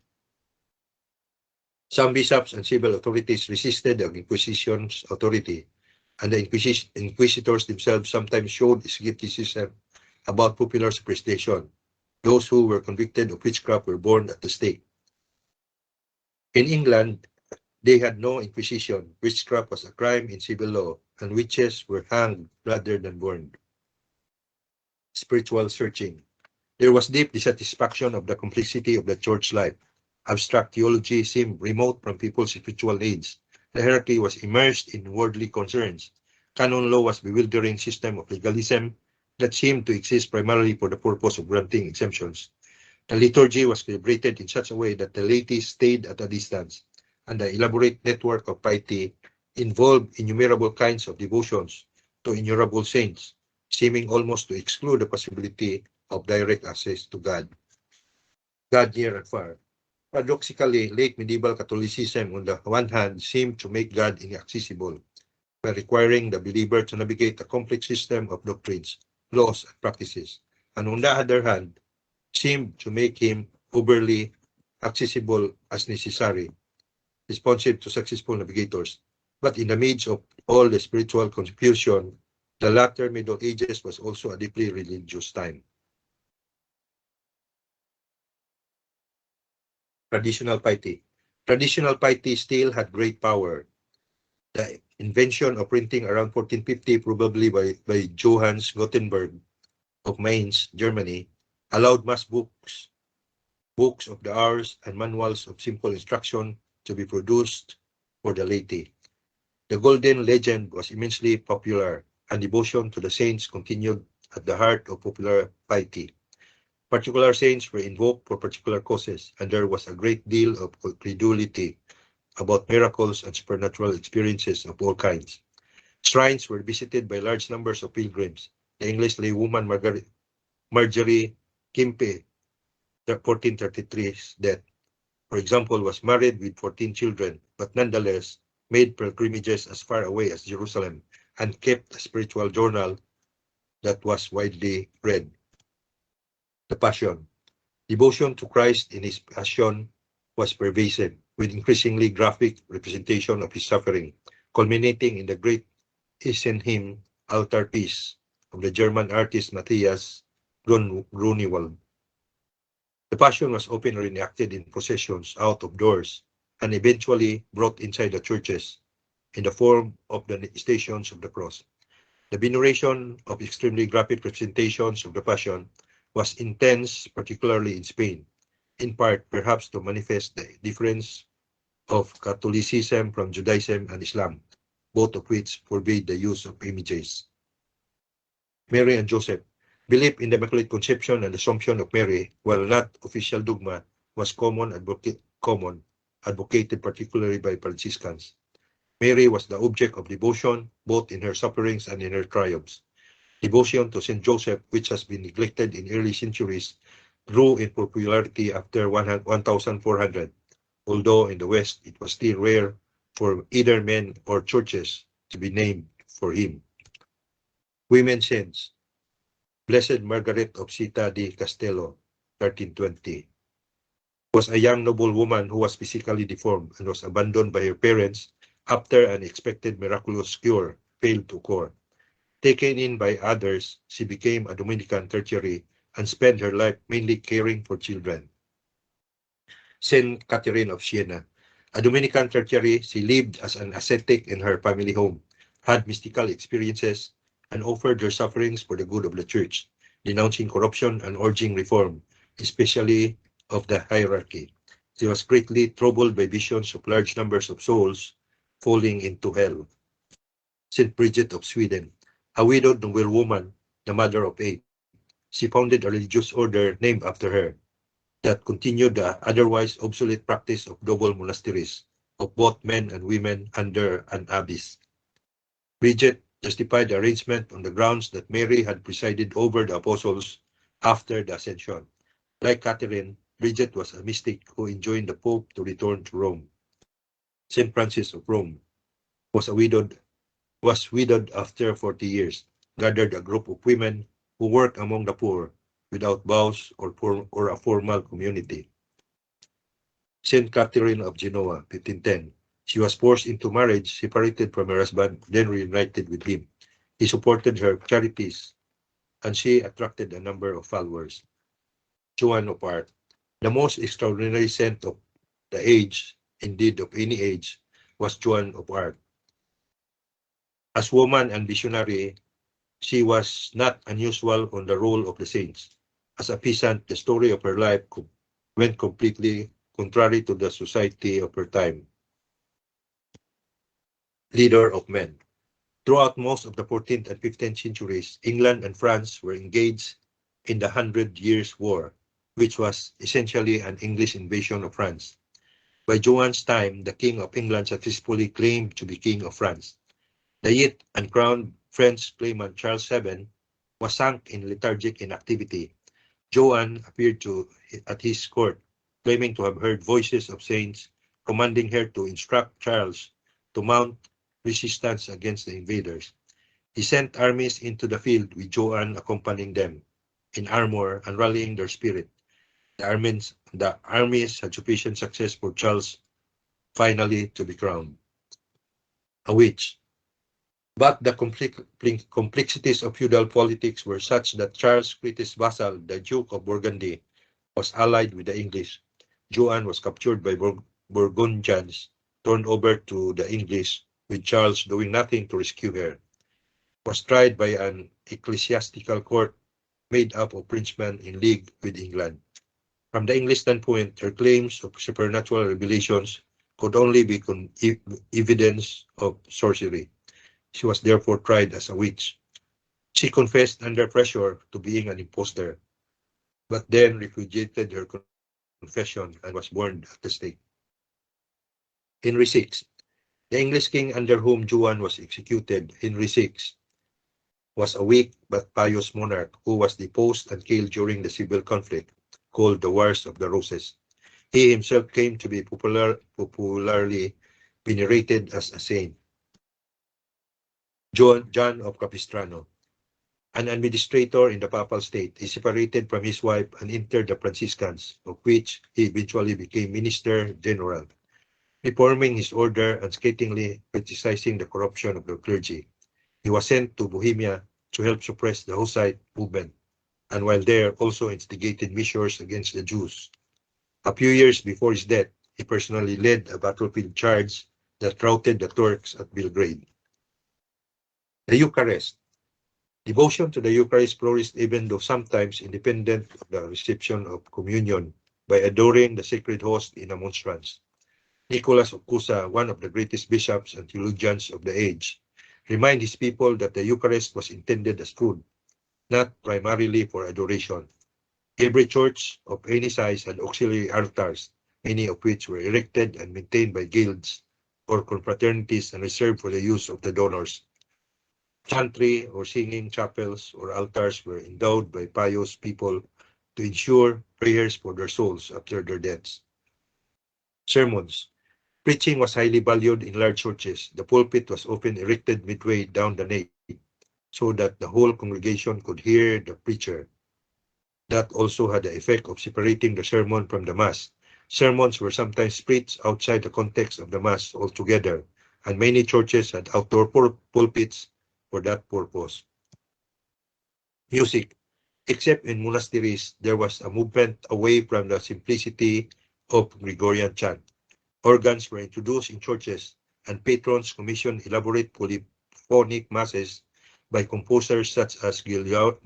Some bishops and civil authorities resisted the Inquisition's authority, and the inquisitors themselves sometimes showed skepticism about popular superstition. Those who were convicted of witchcraft were burned at the stake. In England, they had no inquisition. Witchcraft was a crime in civil law, and witches were hanged rather than burned. Spiritual searching. There was deep dissatisfaction of the complexity of the church life. Abstract theology seemed remote from people's spiritual needs. The hierarchy was immersed in worldly concerns. Canon law was a bewildering system of legalism that seemed to exist primarily for the purpose of granting exemptions. The liturgy was celebrated in such a way that the laity stayed at a distance, and the elaborate network of piety involved innumerable kinds of devotions to innumerable saints, seeming almost to exclude the possibility of direct access to God. God near and far. Paradoxically, late medieval Catholicism, on the one hand, seemed to make God inaccessible by requiring the believer to navigate a complex system of doctrines, laws, and practices, and on the other hand, seemed to make him overly accessible as necessary, responsive to successful navigators. But in the midst of all the spiritual confusion, the latter Middle Ages was also a deeply religious time. Traditional piety. Traditional piety still had great power. The invention of printing around 1450, probably by Johannes Gutenberg of Mainz, Germany, allowed mass books of the hours, and manuals of simple instruction to be produced for the laity. The Golden Legend was immensely popular, and devotion to the saints continued at the heart of popular piety. Particular saints were invoked for particular causes, and there was a great deal of credulity about miracles and supernatural experiences of all kinds. Shrines were visited by large numbers of pilgrims. The English laywoman Marjorie Kimpe, 1433's death, for example, was married with 14 children, but nonetheless made pilgrimages as far away as Jerusalem and kept a spiritual journal that was widely read. The Passion. Devotion to Christ in his Passion was pervasive, with increasingly graphic representation of his suffering, culminating in the great Essen hymn Altarpiece of the German artist Matthias Grunewald. The Passion was often reenacted in processions out of doors and eventually brought inside the churches in the form of the Stations of the Cross. The veneration of extremely graphic representations of the Passion was intense, particularly in Spain, in part perhaps to manifest the difference of Catholicism from Judaism and Islam, both of which forbade the use of images. Mary and Joseph. Belief in the Immaculate Conception and Assumption of Mary, while not official dogma, was advocated particularly by Franciscans. Mary was the object of devotion both in her sufferings and in her triumphs. Devotion to Saint Joseph, which has been neglected in early centuries, grew in popularity after 1400, although in the West it was still rare for either men or churches to be named for him. Women saints. Blessed Margaret of Città di Castello, 1320, was a young noble woman who was physically deformed and was abandoned by her parents after an expected miraculous cure failed to occur. Taken in by others, she became a Dominican tertiary and spent her life mainly caring for children. Saint Katherine of Siena. A Dominican tertiary, she lived as an ascetic in her family home, had mystical experiences, and offered her sufferings for the good of the church, denouncing corruption and urging reform, especially of the hierarchy. She was greatly troubled by visions of large numbers of souls falling into hell. St. Bridget of Sweden. A widowed noblewoman, the mother of 8. She founded a religious order named after her, that continued the otherwise obsolete practice of double monasteries of both men and women under an abbess. Bridget justified the arrangement on the grounds that Mary had presided over the apostles after the Ascension. Like Katherine, Bridget was a mystic who enjoined the Pope to return to Rome. St. Francis of Rome was widowed after 40 years, gathered a group of women who work among the poor without vows or a formal community. St. Katherine of Genoa, 1510. She was forced into marriage, separated from her husband, then reunited with him. He supported her charities, and she attracted a number of followers. Joan of Arc, the most extraordinary saint of the age, indeed of any age, was Joan of Arc. As woman and visionary, she was not unusual on the role of the saints. As a peasant, the story of her life went completely contrary to the society of her time. Leader of men. Throughout most of the 14th and 15th centuries, England and France were engaged in the 100 Years' War, which was essentially an English invasion of France. By Joan's time, the King of England successfully claimed to be King of France. The yet uncrowned French claimant Charles VII was sunk in lethargic inactivity. Joan appeared at his court, claiming to have heard voices of saints commanding her to instruct Charles to mount resistance against the invaders. He sent armies into the field with Joan accompanying them in armor and rallying their spirit. The armies had sufficient success for Charles finally to be crowned a witch. But the complexities of feudal politics were such that Charles' greatest vassal, the Duke of Burgundy, was allied with the English. Joan was captured by Burgundians, turned over to the English, with Charles doing nothing to rescue her. Was tried by an ecclesiastical court made up of Frenchmen in league with England. From the English standpoint, her claims of supernatural revelations could only be evidence of sorcery. She was therefore tried as a witch. She confessed under pressure to being an impostor, but then repudiated her confession and was burned at the stake. Henry VI. The English king under whom Joan was executed, Henry VI, was a weak but pious monarch who was deposed and killed during the civil conflict called the Wars of the Roses. He himself came to be popularly venerated as a saint. John of Capistrano, an administrator in the Papal State, he separated from his wife and entered the Franciscans, of which he eventually became Minister General, reforming his order and scathingly criticizing the corruption of the clergy. He was sent to Bohemia to help suppress the Hussite movement, and while there also instigated measures against the Jews. A few years before his death, he personally led a battlefield charge that routed the Turks at Belgrade. The Eucharist. Devotion to the Eucharist flourished even though sometimes independent of the reception of communion by adoring the sacred host in a monstrance. Nicholas of Cusa, one of the greatest bishops and theologians of the age, reminded his people that the Eucharist was intended as food, not primarily for adoration. Every church of any size had auxiliary altars, many of which were erected and maintained by guilds or confraternities and reserved for the use of the donors. Chantry or singing chapels or altars were endowed by pious people to ensure prayers for their souls after their deaths. Sermons. Preaching was highly valued in large churches. The pulpit was often erected midway down the nave so that the whole congregation could hear the preacher. That also had the effect of separating the sermon from the Mass. Sermons were sometimes preached outside the context of the Mass altogether, and many churches had outdoor pulpits for that purpose. Music. Except in monasteries, there was a movement away from the simplicity of Gregorian chant. Organs were introduced in churches, and patrons commissioned elaborate polyphonic masses by composers such as Guillaume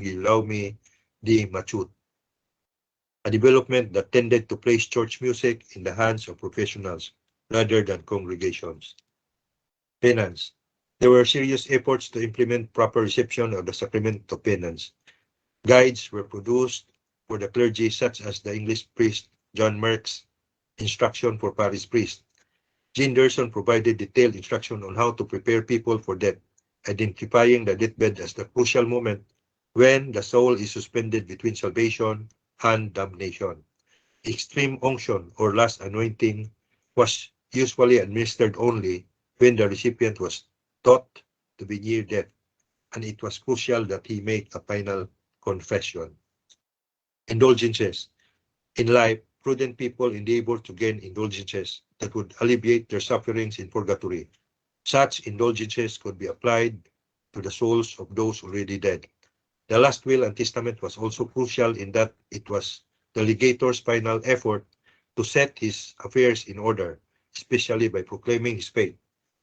de Machaut, a development that tended to place church music in the hands of professionals rather than congregations. Penance. There were serious efforts to implement proper reception of the sacrament of penance. Guides were produced for the clergy, such as the English priest John Merck's instruction for parish priests. Jean Derson provided detailed instruction on how to prepare people for death, identifying the deathbed as the crucial moment when the soul is suspended between salvation and damnation. Extreme unction or last anointing was usually administered only when the recipient was thought to be near death, and it was crucial that he make a final confession. Indulgences. In life, prudent people endeavor to gain indulgences that would alleviate their sufferings in purgatory. Such indulgences could be applied to the souls of those already dead. The last will and testament was also crucial in that it was the legator's final effort to set his affairs in order, especially by proclaiming his faith,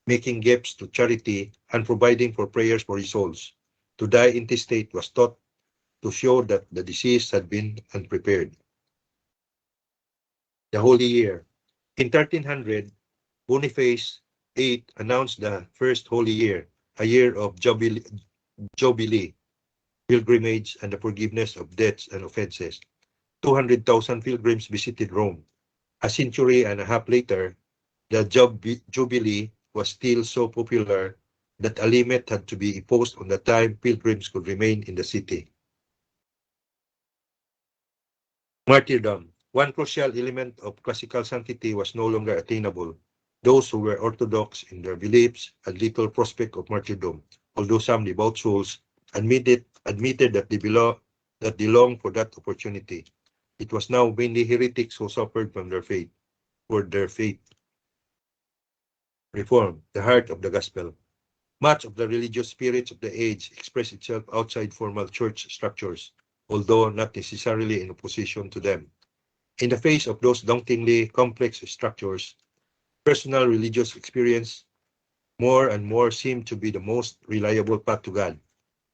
making gifts to charity, and providing for prayers for his souls. To die intestate was thought to show that the deceased had been unprepared. The Holy Year. In 1300, Boniface VIII announced the first Holy Year, a year of jubilee, pilgrimage, and the forgiveness of debts and offenses. 200,000 pilgrims visited Rome. A century and a half later, the jubilee was still so popular that a limit had to be imposed on the time pilgrims could remain in the city. Martyrdom. One crucial element of classical sanctity was no longer attainable. Those who were orthodox in their beliefs had little prospect of martyrdom, although some devout souls admitted that they longed for that opportunity. It was now mainly heretics who suffered from their faith. Reform, the heart of the gospel. Much of the religious spirit of the age expressed itself outside formal church structures, although not necessarily in opposition to them. In the face of those dauntingly complex structures, personal religious experience more and more seemed to be the most reliable path to God.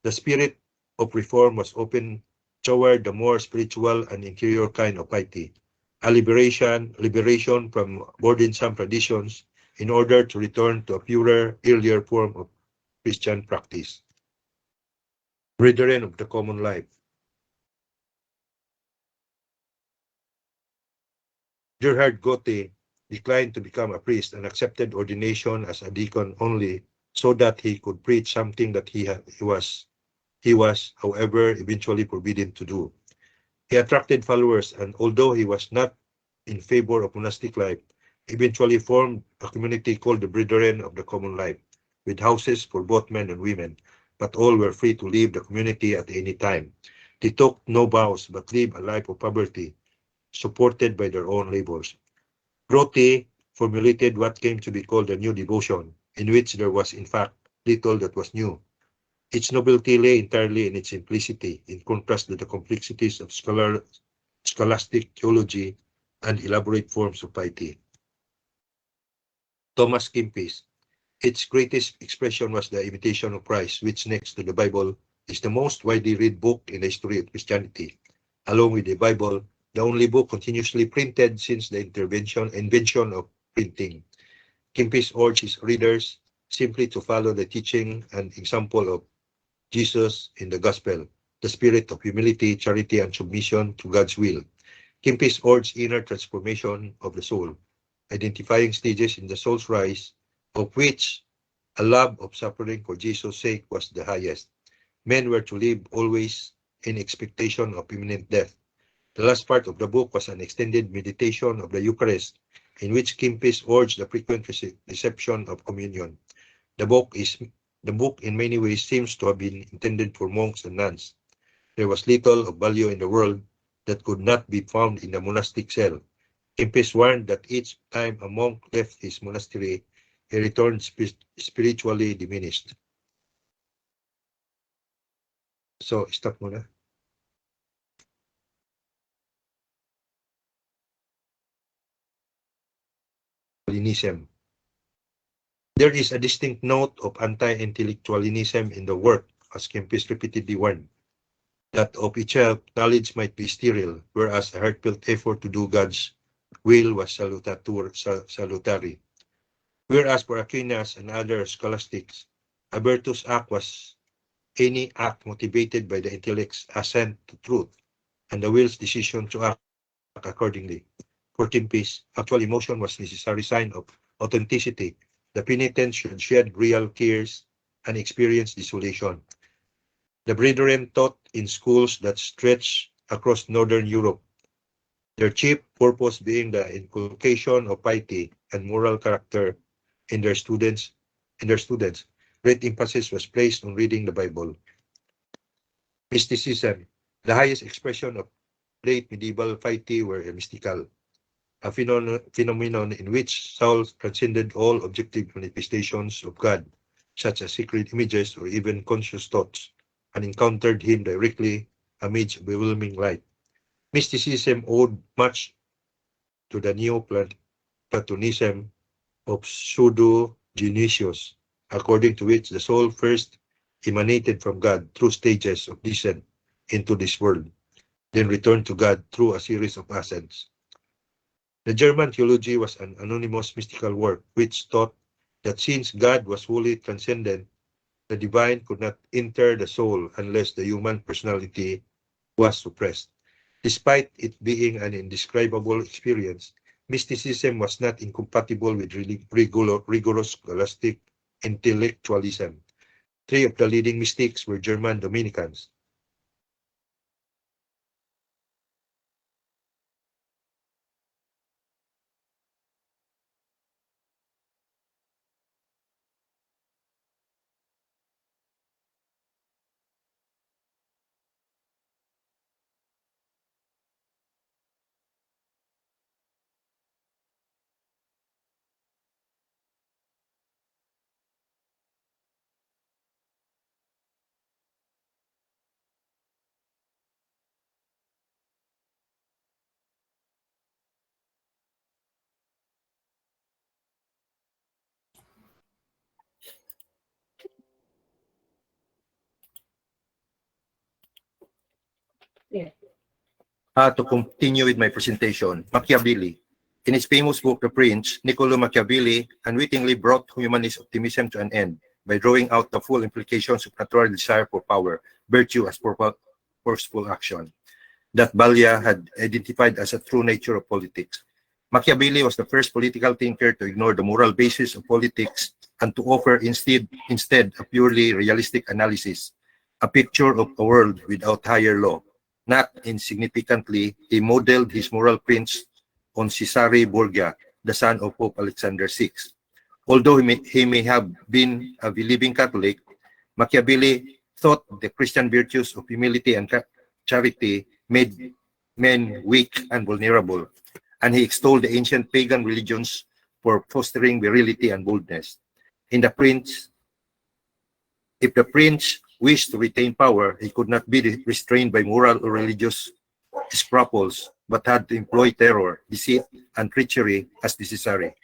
The spirit of reform was open toward the more spiritual and interior kind of piety, a liberation from burdensome traditions in order to return to a purer, earlier form of Christian practice. Brethren of the common life. Gerhard Gotte declined to become a priest and accepted ordination as a deacon only so that he could preach something that he was, however, eventually forbidden to do. He attracted followers, and although he was not in favor of monastic life, eventually formed a community called the Brethren of the Common Life, with houses for both men and women, but all were free to leave the community at any time. They took no vows, but lived a life of poverty, supported by their own labors. Grote formulated what came to be called a new devotion, in which there was in fact little that was new. Its novelty lay entirely in its simplicity, in contrast to the complexities of scholastic theology and elaborate forms of piety. Thomas Kempis. Its greatest expression was the Imitation of Christ, which next to the Bible is the most widely read book in the history of Christianity. Along with the Bible, the only book continuously printed since the invention of printing. Kempis urged his readers simply to follow the teaching and example of Jesus in the Gospel, the spirit of humility, charity, and submission to God's will. Kempis urged inner transformation of the soul, identifying stages in the soul's rise, of which a love of suffering for Jesus' sake was the highest. Men were to live always in expectation of imminent death. The last part of the book was an extended meditation of the Eucharist, in which Kempis urged the frequent reception of communion. The book in many ways seems to have been intended for monks and nuns. There was little of value in the world that could not be found in the monastic cell. Kempis warned that each time a monk left his monastery, he returned spiritually diminished. So, stop muna. Calvinism. There is a distinct note of anti-intellectualism in the work, as Kempis repeatedly warned, that of itself knowledge might be sterile, whereas a heartfelt effort to do God's will was salutary. Whereas for Aquinas and other scholastics, a virtuous act was any act motivated by the intellect's assent to truth. and the will's decision to act accordingly. 14 Peace. Actual emotion was necessary sign of authenticity. The penitent should shed real tears and experience desolation. The brethren taught in schools that stretch across Northern Europe, their chief purpose being the inculcation of piety and moral character in their students. Great emphasis was placed on reading the Bible. Mysticism. The highest expression of late medieval piety were mystical, a phenomenon in which souls transcended all objective manifestations of God, such as sacred images or even conscious thoughts, and encountered him directly amidst bewilming light. Mysticism owed much to the Neo-Platonism of Pseudo-Dionysius, according to which the soul first emanated from God through stages of descent into this world, then returned to God through a series of ascents. The German theology was an anonymous mystical work which taught that since God was fully transcendent, the divine could not enter the soul unless the human personality was suppressed. Despite it being an indescribable experience, mysticism was not incompatible with rigorous scholastic intellectualism. Three of the leading mystics were German Dominicans. To continue with my presentation, Machiavelli. In his famous book, The Prince, Niccolo Machiavelli unwittingly brought humanist optimism to an end by drawing out the full implications of natural desire for power, virtue as forceful action, that BIBLIYA had identified as a true nature of politics. Machiavelli was the first political thinker to ignore the moral basis of politics and to offer instead a purely realistic analysis, a picture of a world without higher law. Not insignificantly, he modeled his moral prince on Cesare Borgia, the son of Pope Alexander VI. Although he may have been a believing Catholic, Machiavelli thought the Christian virtues of humility and charity made men weak and vulnerable, and he extolled the ancient pagan religions for fostering virility and boldness. In The Prince, if the prince wished to retain power, he could not be restrained by moral or religious scruples, but had to employ terror, deceit, and treachery as necessary.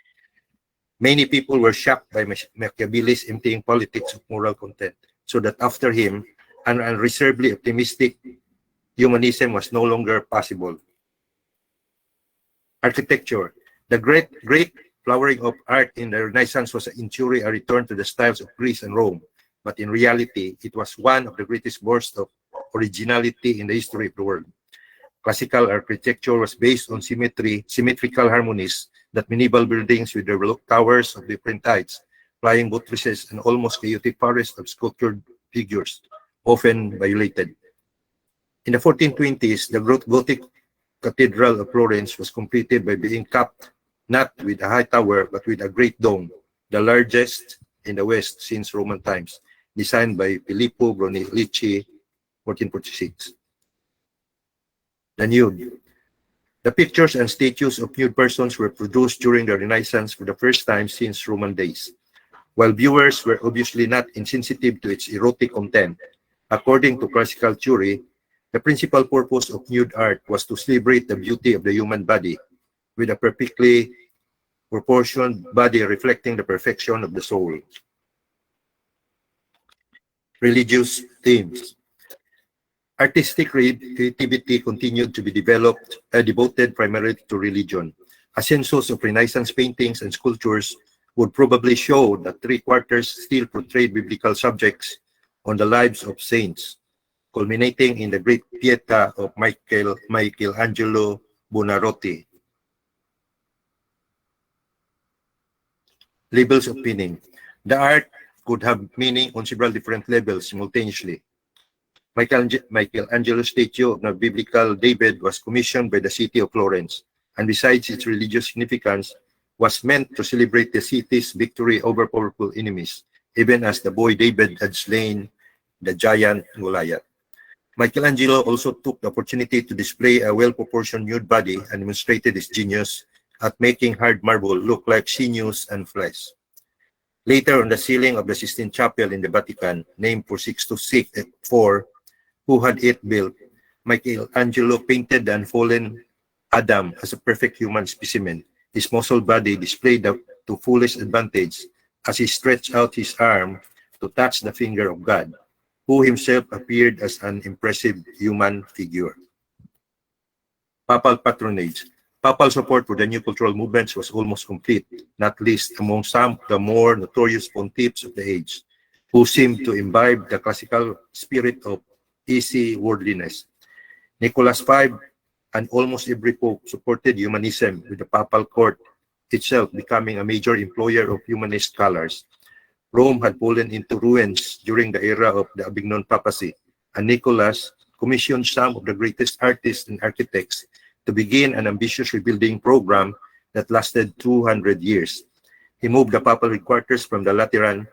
Many people were shocked by Machiavelli's emptying politics of moral content, so that after him, an unreservedly optimistic humanism was no longer possible. Architecture. The great flowering of art in the Renaissance was in theory a return to the styles of Greece and Rome, but in reality, it was one of the greatest bursts of originality in the history of the world. Classical architecture was based on symmetrical harmonies that medieval buildings with their towers of different heights, flying buttresses, and almost chaotic forest of sculptured figures, often violated. In the 1420s, the Gothic Cathedral of Florence was completed by being capped not with a high tower, but with a great dome, the largest in the West since Roman times, designed by Filippo Brunelleschi, 1446. The nude. The pictures and statues of nude persons were produced during the Renaissance for the first time since Roman days. While viewers were obviously not insensitive to its erotic content, according to classical theory, the principal purpose of nude art was to celebrate the beauty of the human body, with a perfectly proportioned body reflecting the perfection of the soul. Religious themes. Artistic creativity continued to be devoted primarily to religion. A census of Renaissance paintings and sculptures would probably show that 3/4 still portrayed biblical subjects on the lives of saints. culminating in the Great Pieta of Michelangelo Buonarroti. Levels of meaning. The art could have meaning on several different levels simultaneously. Michelangelo's statue of the biblical David was commissioned by the city of Florence, and besides its religious significance, was meant to celebrate the city's victory over powerful enemies, even as the boy David had slain the giant Goliath. Michelangelo also took the opportunity to display a well-proportioned nude body and demonstrated his genius at making hard marble look like sinews and flesh. Later, on the ceiling of the Sistine Chapel in the Vatican, named for Sixtus IV, who had it built, Michelangelo painted the unfallen Adam as a perfect human specimen. His muscle body displayed to fullest advantage as he stretched out his arm to touch the finger of God, who himself appeared as an impressive human figure. Papal Patronage. Papal support for the new cultural movements was almost complete, not least among some of the more notorious pontiffs of the age, who seemed to imbibe the classical spirit of easy worldliness. Nicholas V and almost every pope supported humanism, with the papal court itself becoming a major employer of humanist scholars. Rome had fallen into ruins during the era of the Avignon papacy, and Nicholas commissioned some of the greatest artists and architects to begin an ambitious rebuilding program that lasted 200 years. He moved the papal headquarters from the Lateran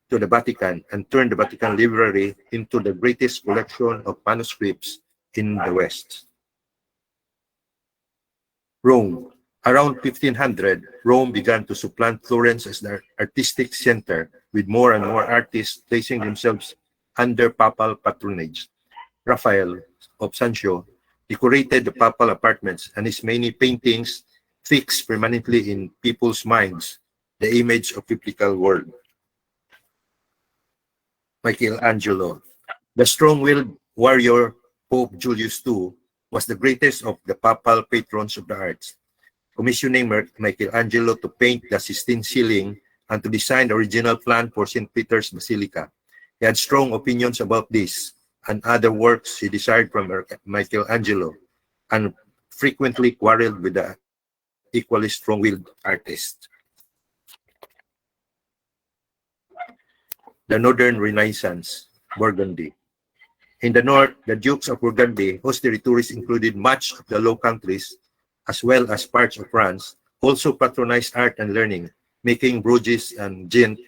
to the Vatican and turned the Vatican Library into the greatest collection of manuscripts in the West. Rome. Around 1500, Rome began to supplant Florence as the artistic center, with more and more artists placing themselves under papal patronage. Raphael of Sancio decorated the papal apartments, and his many paintings fixed permanently in people's minds the image of biblical world. Michelangelo. The strong-willed warrior Pope Julius II was the greatest of the papal patrons of the arts, commissioning Michelangelo to paint the Sistine ceiling and to design the original plan for St. Peter's Basilica. He had strong opinions about this and other works he desired from Michelangelo, and frequently quarreled with the equally strong-willed artist. The Northern Renaissance, Burgundy. In the north, the Dukes of Burgundy, whose territories included much of the Low Countries, as well as parts of France, also patronized art and learning, making Bruges and Ghent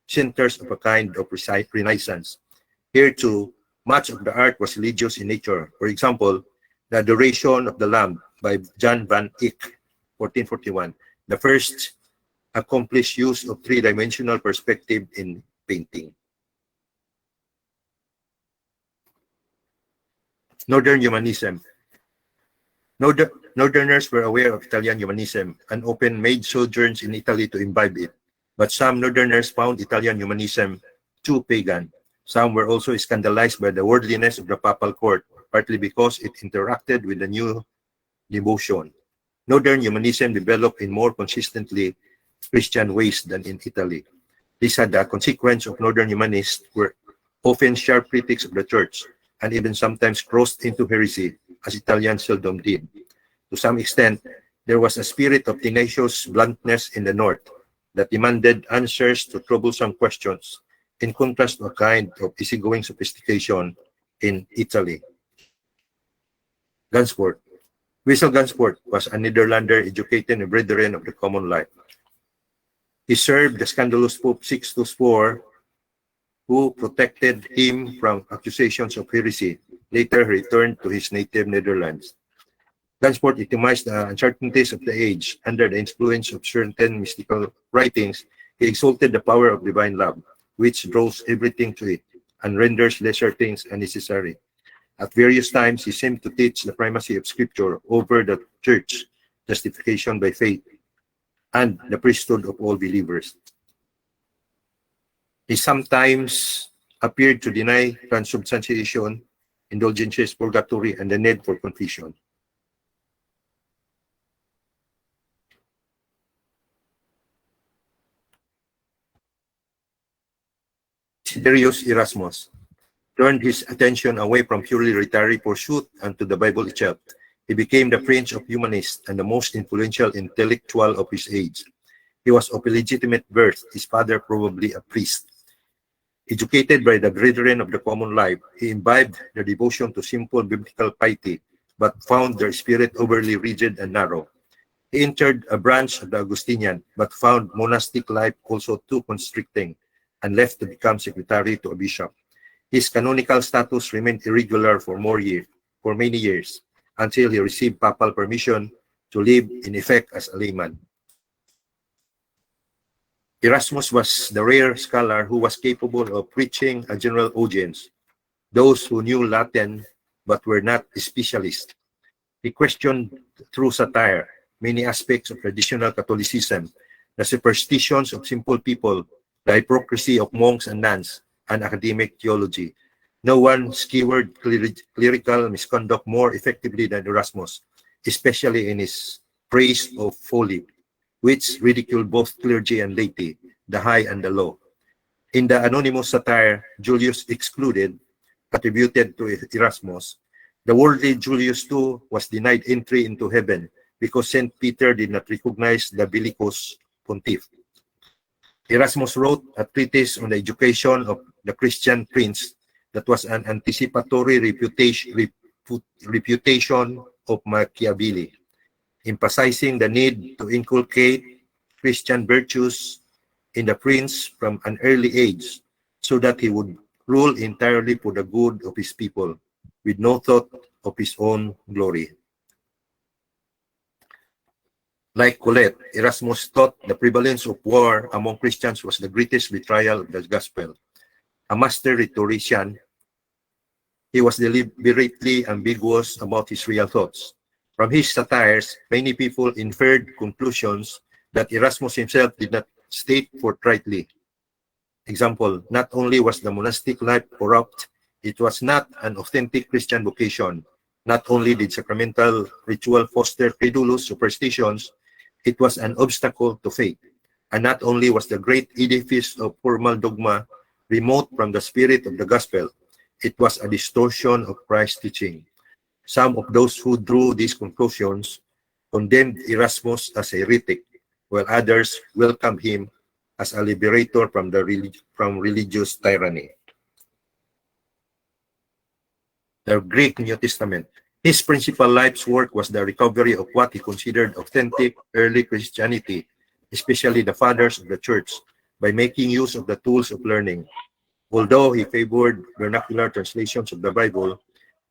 centers of a kind of Renaissance. Here too, much of the art was religious in nature. For example, the Adoration of the Lamb by Jan van Eyck, 1441, the first accomplished use of three-dimensional perspective in painting. Northern Humanism. Northerners were aware of Italian humanism and often made sojourns in Italy to imbibe it, but some Northerners found Italian humanism too pagan. Some were also scandalized by the worldliness of the papal court, partly because it interacted with the new devotion. Northern humanism developed in more consistently Christian ways than in Italy. This had the consequence of Northern humanists were often sharp critics of the church, and even sometimes crossed into heresy, as Italians seldom did. To some extent, there was a spirit of tenacious bluntness in the north that demanded answers to troublesome questions, in contrast to a kind of easygoing sophistication in Italy. Gansport. Wissel Gansport was a Netherlander educated in brethren of the common life. He served the scandalous Pope Sixtus IV, who protected him from accusations of heresy. Later, he returned to his native Netherlands. Gansport epitomized the uncertainties of the age. Under the influence of certain mystical writings, he exalted the power of divine love, which draws everything to it and renders lesser things unnecessary. At various times, he seemed to teach the primacy of Scripture over the church, justification by faith, and the priesthood of all believers. He sometimes appeared to deny transubstantiation, indulgences, purgatory, and the need for confession. Desiderius Erasmus. turned his attention away from purely literary pursuit and to the Bible itself. He became the prince of humanists and the most influential intellectual of his age. He was of illegitimate birth, his father probably a priest. Educated by the brethren of the common life, he imbibed their devotion to simple biblical piety, but found their spirit overly rigid and narrow. He entered a branch of the Augustinian, but found monastic life also too constricting, and left to become secretary to a bishop. His canonical status remained irregular for many years, until he received papal permission to live in effect as a layman. Erasmus was the rare scholar who was capable of preaching a general audience, those who knew Latin but were not specialists. He questioned through satire many aspects of traditional Catholicism, the superstitions of simple people, the hypocrisy of monks and nuns, and academic theology. No one skewered clerical misconduct more effectively than Erasmus, especially in his praise of folly, which ridiculed both clergy and laity, the high and the low. In the anonymous satire, Julius excluded, attributed to Erasmus, the worldly Julius too was denied entry into heaven because St. Peter did not recognize the bellicose pontiff. Erasmus wrote a treatise on the education of the Christian prince that was an anticipatory reputation of Machiavelli, emphasizing the need to inculcate Christian virtues in the prince from an early age so that he would rule entirely for the good of his people, with no thought of his own glory. Like Colette, Erasmus thought the prevalence of war among Christians was the greatest betrayal of the gospel. A master rhetorician, he was deliberately ambiguous about his real thoughts. From his satires, many people inferred conclusions that Erasmus himself did not state forthrightly. Example, not only was the monastic life corrupt, it was not an authentic Christian vocation. Not only did sacramental ritual foster credulous superstitions, it was an obstacle to faith. And not only was the great edifice of formal dogma remote from the spirit of the gospel, it was a distortion of Christ's teaching. Some of those who drew these conclusions condemned Erasmus as a heretic, while others welcomed him as a liberator from religious tyranny. The Greek New Testament. His principal life's work was the recovery of what he considered authentic early Christianity, especially the fathers of the church, by making use of the tools of learning. Although he favored vernacular translations of the Bible,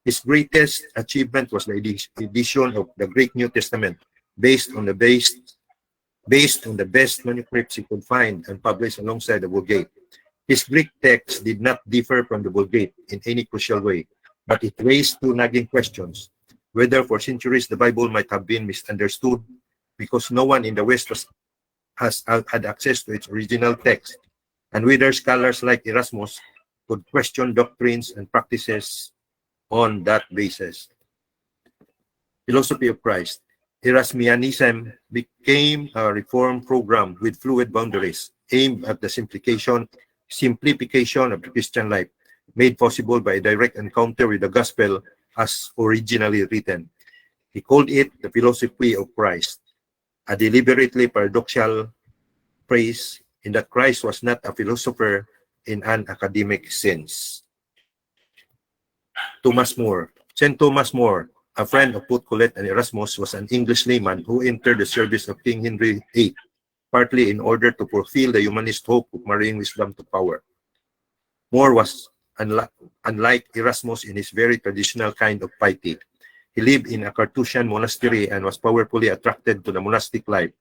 his greatest achievement was the edition of the Greek New Testament, based on the best manuscripts he could find and published alongside the Vulgate. His Greek text did not differ from the Vulgate in any crucial way, but it raised two nagging questions: whether for centuries the Bible might have been misunderstood because no one in the West had access to its original text, and whether scholars like Erasmus could question doctrines and practices on that basis. Philosophy of Christ. Erasmianism became a reform program with fluid boundaries aimed at the simplification of the Christian life, made possible by a direct encounter with the gospel as originally written. He called it the philosophy of Christ, a deliberately paradoxical phrase in that Christ was not a philosopher in an academic sense. Thomas More. St. Thomas More, a friend of both Colette and Erasmus, was an English layman who entered the service of King Henry VIII, partly in order to fulfill the humanist hope of marrying wisdom to power. More was unlike Erasmus in his very traditional kind of piety. He lived in a Carthusian monastery and was powerfully attracted to the monastic life,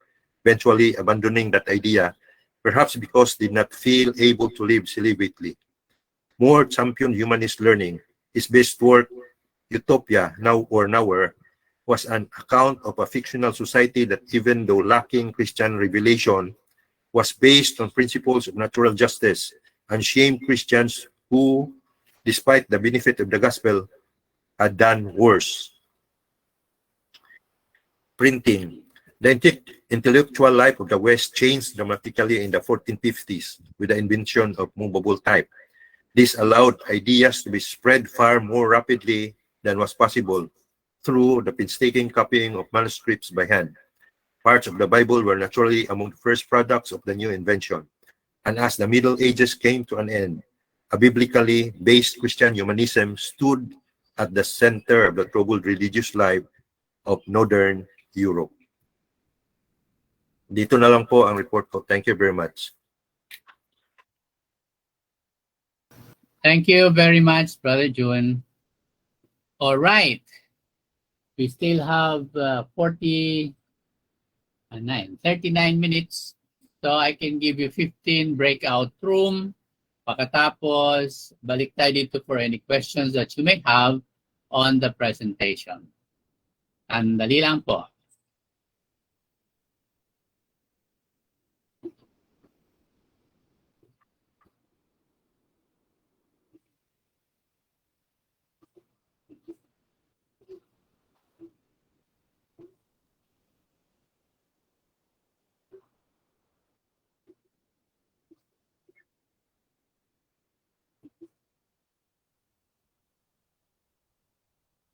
eventually abandoning that idea, perhaps because he did not feel able to live celibately. More championed humanist learning. His best work, Utopia, Now or Nowhere, was an account of a fictional society that, even though lacking Christian revelation, was based on principles of natural justice and shamed Christians who, despite the benefit of the gospel, had done worse. Printing. The intellectual life of the West changed dramatically in the 1450s with the invention of movable type. This allowed ideas to be spread far more rapidly than was possible through the painstaking copying of manuscripts by hand. Parts of the Bible were naturally among the first products of the new invention. And as the Middle Ages came to an end, a biblically based Christian humanism stood at the center of the troubled religious life of Northern Europe. Dito na lang po ang report ko. Thank you very much. Thank you very much, Brother June. All right. We still have 39 minutes. So I can give you 15 breakout room. Pagkatapos, balik tayo dito for any questions that you may have on the presentation. Andali lang po.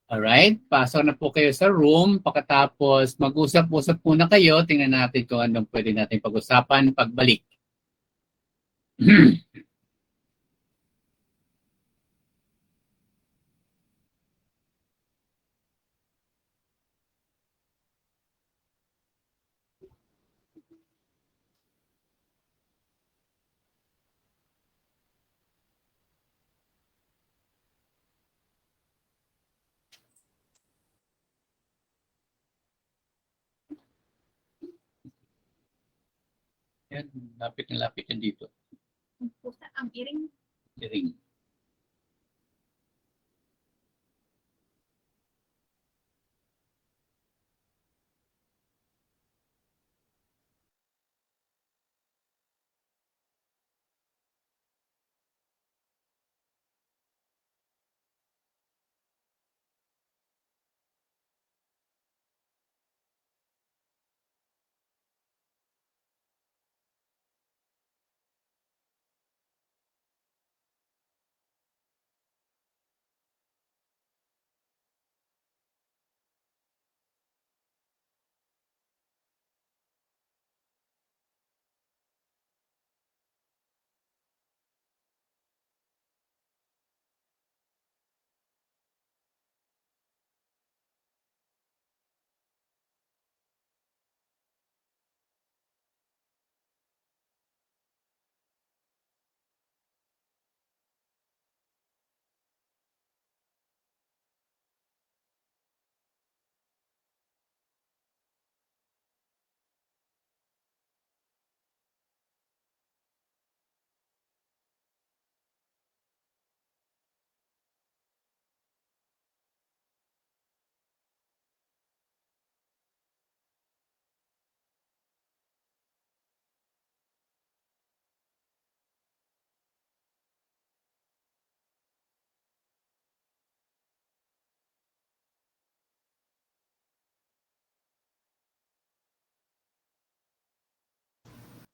Alright, pasok na po kayo sa room. Pagkatapos mag-usap-usap muna kayo. Tingnan natin kung anong pwede natin pag-usapan pagbalik. Yan, lapit na lapit yan dito. Ang iring. Iring.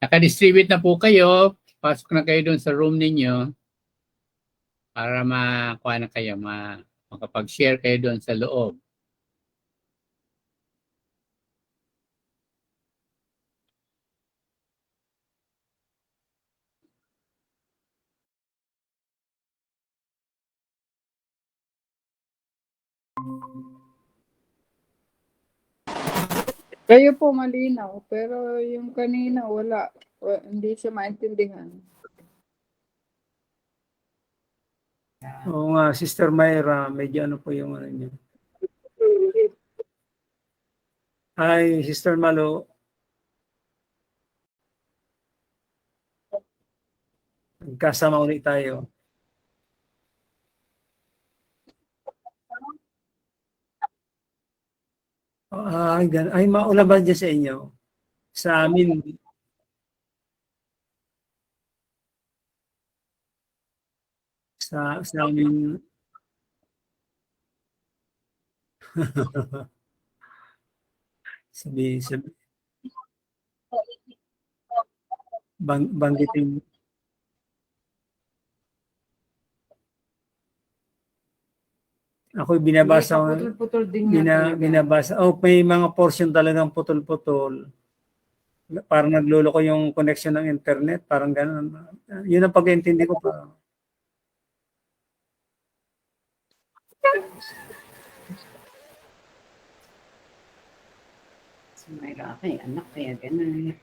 Naka-distribute na po kayo. Pasok na kayo doon sa room ninyo para makuha na kayo, makapag-share kayo doon sa loob. Kayo po malinaw, pero yung kanina wala. Hindi siya maintindihan. Oo nga, Sister Myra, medyo ano po yung ano niya. Ay, Sister Malo. Magkasama ulit tayo. Ay, maulan ba dyan sa inyo? Sa amin, sa amin, sabi, banggitin. Ako binabasa ko, Putol-putol din nga talaga. binabasa. Oh, may mga portion talagang putol-putol. Parang nagluloko yung connection ng internet, parang gano'n. Yun ang pag-intindi ko pa. Si Myra, anak, kaya ganun.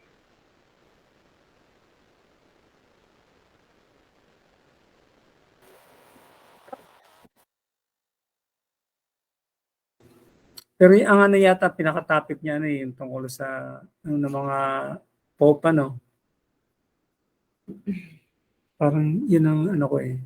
Pero ang ano yata, pinaka-topic niya, ano, yung tungkol sa ng mga pope, ano. Parang yun ang ano ko eh.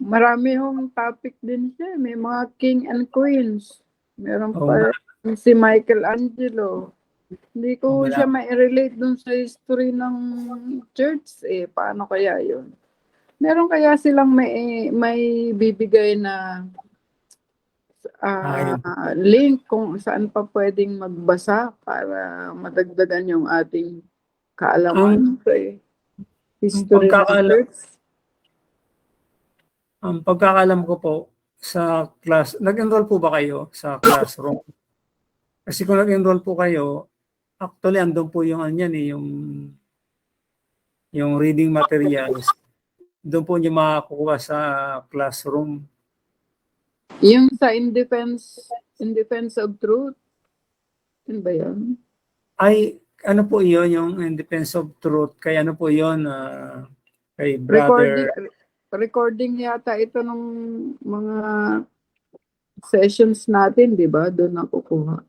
Marami hong topic din siya. May mga king and queens. Meron Oo pa si Michelangelo. Hindi ko Wala. siya ma-relate dun sa history ng church. Paano kaya yun? Meron kaya silang may bibigay na link kung saan pa pwedeng magbasa para madagdagan yung ating kaalaman sa history ng church? Ang pagkakalam ko po sa class, nag-enroll po ba kayo sa classroom? Kasi kung nag-enroll po kayo, actually andun po yung ano yan eh, yung reading materials. Doon po niyo makakuha sa classroom. Yung sa in defense of truth. Yun ba yun? Ay, ano po yun, yung in defense of truth, kay ano po yun, kay brother. Recording yata ito ng mga sessions natin, di ba? Doon nakukuha.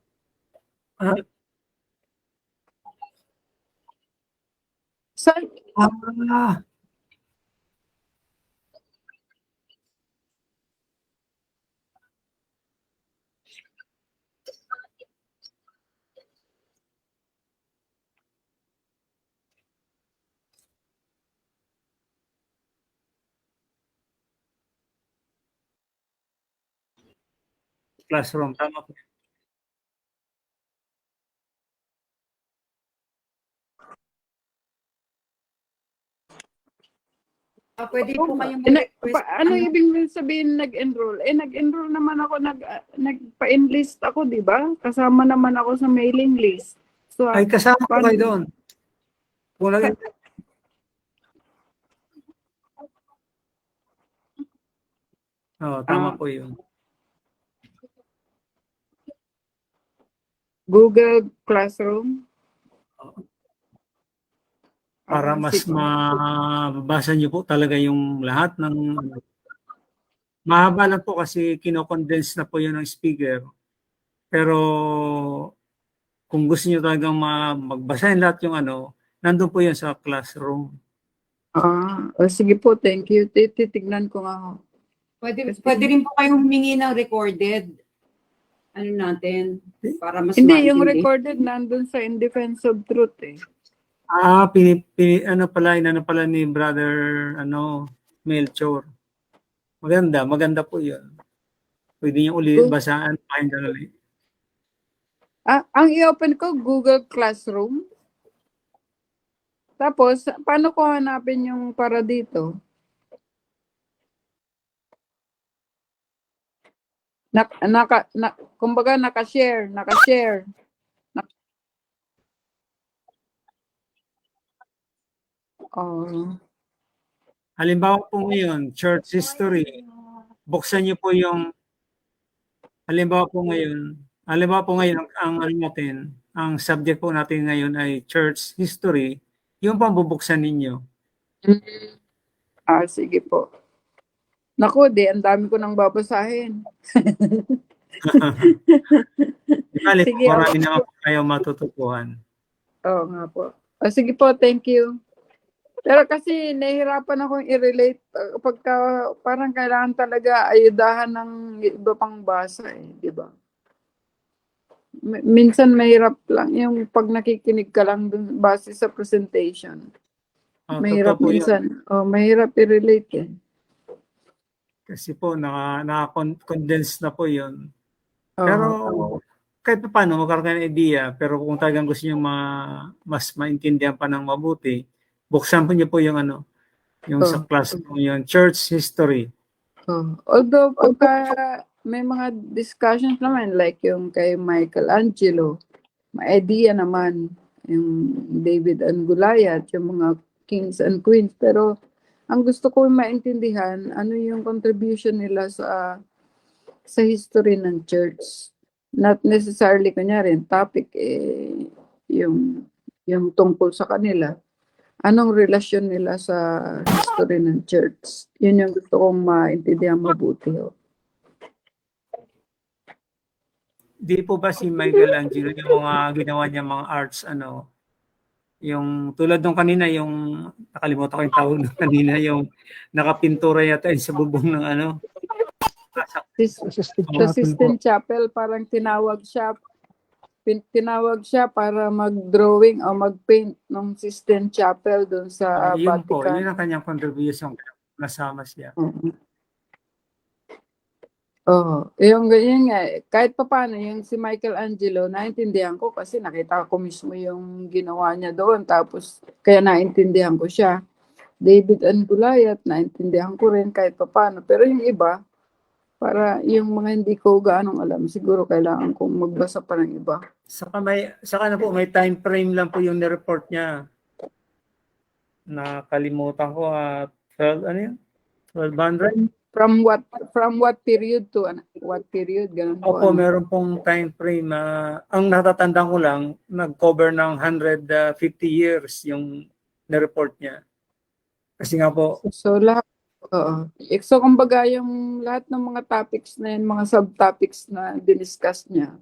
Classroom, tama po. Pwede po kayong Ano ibig sabihin nag-enroll? Nag-enroll naman ako, nagpa-enlist ako, di ba? Kasama naman ako sa mailing list. So, Ay, kasama po kayo doon. Kung tama po yun. Google Classroom? Para mas mabasa niyo po talaga yung lahat ng mahaba lang po kasi kino-condense na po yun ng speaker. Pero kung gusto niyo talagang magbasahin lahat yung ano, nandun po yun sa classroom. Sige po, thank you. Titignan ko nga. Pwede rin po kayong humingi ng recorded ano natin para mas Hindi, yung recorded nandun sa In Defense of Truth eh. Ano pala ni brother Melchor. Maganda po 'yun. Pwede niyo ulit basahan, pakinggan ulit. Ang i-open ko Google Classroom. Tapos paano ko hanapin yung para dito? Kumbaga naka-share. Halimbawa po ngayon, church history. Buksan niyo po yung halimbawa po ngayon ang subject po natin ngayon ay church history. Yung pang bubuksan ninyo. Sige po. Naku, ang dami ko nang babasahin. Sige, marami naman po kayo matututuhan. Oo nga po. Sige po, thank you. Pero kasi nahihirapan akong i-relate pagka parang kailangan talaga ayudahan ng iba pang basa di ba? Minsan mahirap lang yung pag nakikinig ka lang dun base sa presentation. Mahirap minsan. Mahirap i-relate Kasi po naka-condense na po 'yon. Pero Oo. kahit pa paano magkaroon kayo ng idea, pero kung talagang gusto niyo mas maintindihan pa ng mabuti, buksan po niyo po yung yung sa class po yung church history. Although pagka may mga discussions naman like yung kay Michelangelo, may idea naman yung David and Goliath, yung mga kings and queens. Pero ang gusto ko maintindihan, ano yung contribution nila sa history ng church. Not necessarily, kunyari, topic yung tungkol sa kanila. Anong relasyon nila sa history ng church? Yun yung gusto kong maintindihan mabuti. Di po ba si Michelangelo yung mga ginawa niya mga arts yung tulad nung kanina yung nakalimutan ko yung tawag nung kanina yung nakapintura yata yun sa bubong ng Sa Sistine Chapel, parang tinawag siya para mag-drawing o mag-paint ng Sistine Chapel doon sa yun po, Vatican. yun ang kanyang contribution, nasama siya. Yung ganyan nga, kahit papaano yung si Michelangelo, naintindihan ko kasi nakita ko mismo yung ginawa niya doon, tapos kaya naintindihan ko siya. David and Goliath, naintindihan ko rin kahit papaano. Pero yung iba, para yung mga hindi ko gaanong alam, siguro kailangan kong magbasa pa ng iba. Saka may time frame lang po yung ni-report niya. Nakalimutan ko 1200? From what period to what period? Ganun po. Opo, meron pong time frame. Ang natatandaan ko lang, nag-cover ng 150 years yung ni-report niya. Kasi nga po. So lahat, so kumbaga yung lahat ng mga topics na yun, mga subtopics na diniscuss niya,